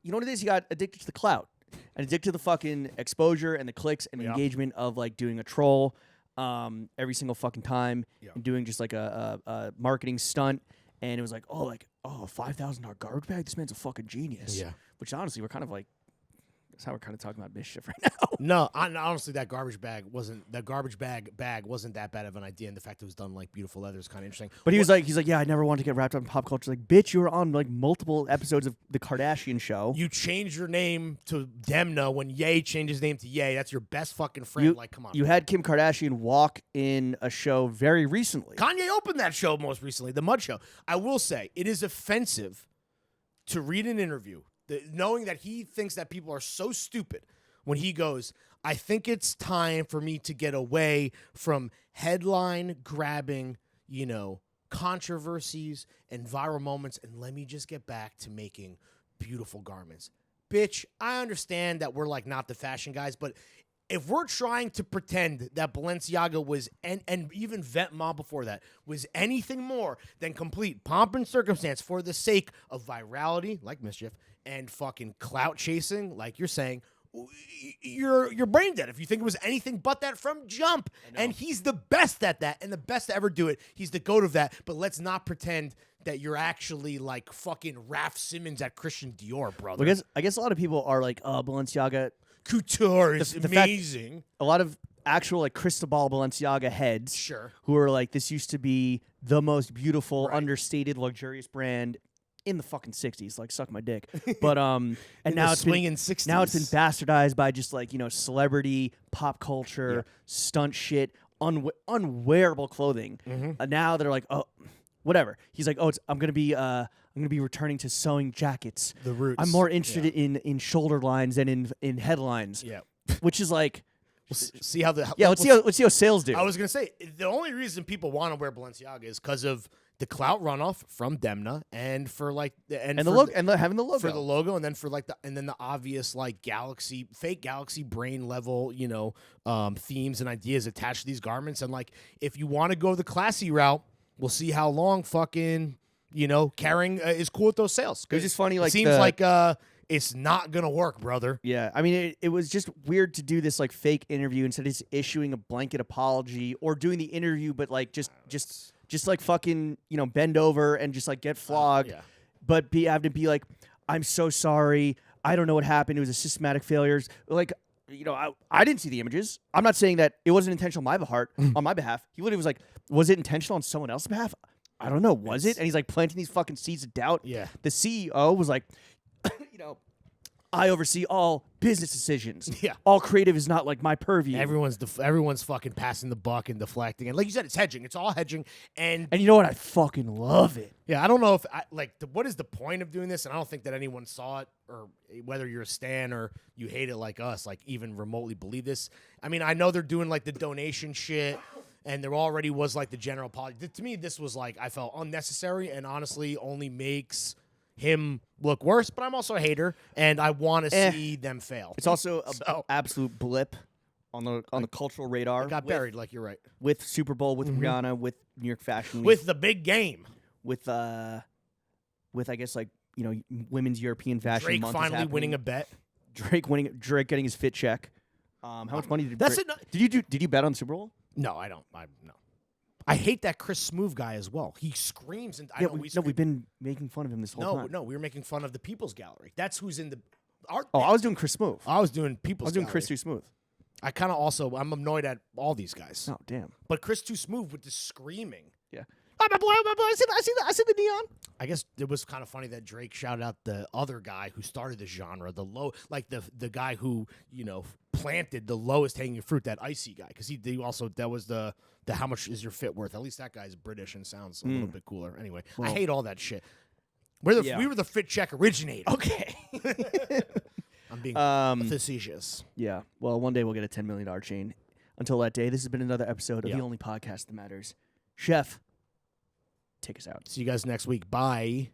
you know what it is? He got addicted to the clout. addicted to the fucking exposure and the clicks and the engagement of like doing a troll every single fucking time and doing just like a marketing stunt. And it was like, $5,000 garbage bag. This man's a fucking genius. Yeah. Which honestly, we're kind of like, that's how we're kind of talking about MSCHF right now. No, honestly, that garbage bag wasn't that bad of an idea, and the fact it was done like beautiful leather is kind of interesting. But he's like, yeah, I never wanted to get wrapped up in pop culture. Like, bitch, you were on like multiple episodes of the Kardashian show. You changed your name to Demna when Ye changed his name to Ye. That's your best fucking friend. Come on. You had Kim Kardashian walk in a show very recently. Kanye opened that show most recently, the Mud Show. I will say, it is offensive to read an interview knowing that he thinks that people are so stupid when he goes, I think it's time for me to get away from headline grabbing, controversies and viral moments, and let me just get back to making beautiful garments. Bitch, I understand that we're like not the fashion guys, but if we're trying to pretend that Balenciaga was, and even Vetements before that, was anything more than complete pomp and circumstance for the sake of virality, like MSCHF, and fucking clout chasing, like you're saying, you're brain dead if you think it was anything but that from jump. And he's the best at that and the best to ever do it. He's the GOAT of that. But let's not pretend that you're actually like fucking Raf Simons at Christian Dior, brother. I guess a lot of people are like, Balenciaga couture is amazing. A lot of actual like Cristobal Balenciaga heads, who are like, this used to be the most beautiful, understated, luxurious brand in the fucking 60s, like suck my dick. But and now it's been 60s. Now it's been bastardized by just like celebrity pop culture stunt shit, unwearable clothing. Now they're like, oh, whatever. He's like, I'm gonna be returning to sewing jackets. The roots. I'm more interested in shoulder lines than in headlines. Yeah, which is like. Let's see how sales do. I was gonna say the only reason people want to wear Balenciaga is because of the clout runoff from Demna, and for like having the logo for the logo, and then for like the obvious like fake galaxy brain level themes and ideas attached to these garments. And like if you want to go the classy route, we'll see how long fucking carrying is cool with those sales. It's just funny, like it seems like it's not gonna work, brother. Yeah, I mean, it was just weird to do this like fake interview instead of just issuing a blanket apology or doing the interview, but like just like fucking bend over and just like get flogged, but have to be like, I'm so sorry, I don't know what happened. It was a systematic failures. Like I didn't see the images. I'm not saying that it wasn't intentional on my behalf. He literally was like, was it intentional on someone else's behalf? I don't know. Was it? And he's like planting these fucking seeds of doubt. Yeah. The CEO was like, I oversee all business decisions. Yeah. All creative is not like my purview. Everyone's fucking passing the buck and deflecting. And like you said, it's hedging. It's all hedging. And you know what? I fucking love it. Yeah, I don't know if what is the point of doing this? And I don't think that anyone saw it, or whether you're a stan or you hate it like us, like even remotely believe this. I mean, I know they're doing like the donation shit, and there already was like the general policy. To me, this was like, I felt unnecessary and honestly only makes him look worse, but I'm also a hater, and I want to see them fail. It's also an absolute blip on the cultural radar. It got buried, like you're right. With Super Bowl, with Rihanna, with New York Fashion Week. With the big game. With I guess like, women's European fashion Drake month finally winning a bet. Drake getting his fit check. How much money did Did you bet on Super Bowl? No, I don't. No. I hate that Chris Smooth guy as well. He screams, and we've been making fun of him this whole time. No, we were making fun of the People's Gallery. That's who's in the art. Oh, I was doing Chris Smooth. I was doing People's. I was doing Gallery. Chris Too Smooth. I kind of I'm annoyed at all these guys. Oh damn! But Chris Too Smooth with the screaming. Yeah. Oh, my boy! I see the neon. I guess it was kind of funny that Drake shouted out the other guy who started the genre, the guy who planted the lowest hanging fruit, that icy guy, because that was the how much is your fit worth? At least that guy's British and sounds a little bit cooler. Anyway, I hate all that shit. We were the fit check originator. Okay. I'm being facetious. Yeah. Well, one day we'll get a $10 million chain. Until that day, this has been another episode of the only podcast that matters. Chef, take us out. See you guys next week. Bye.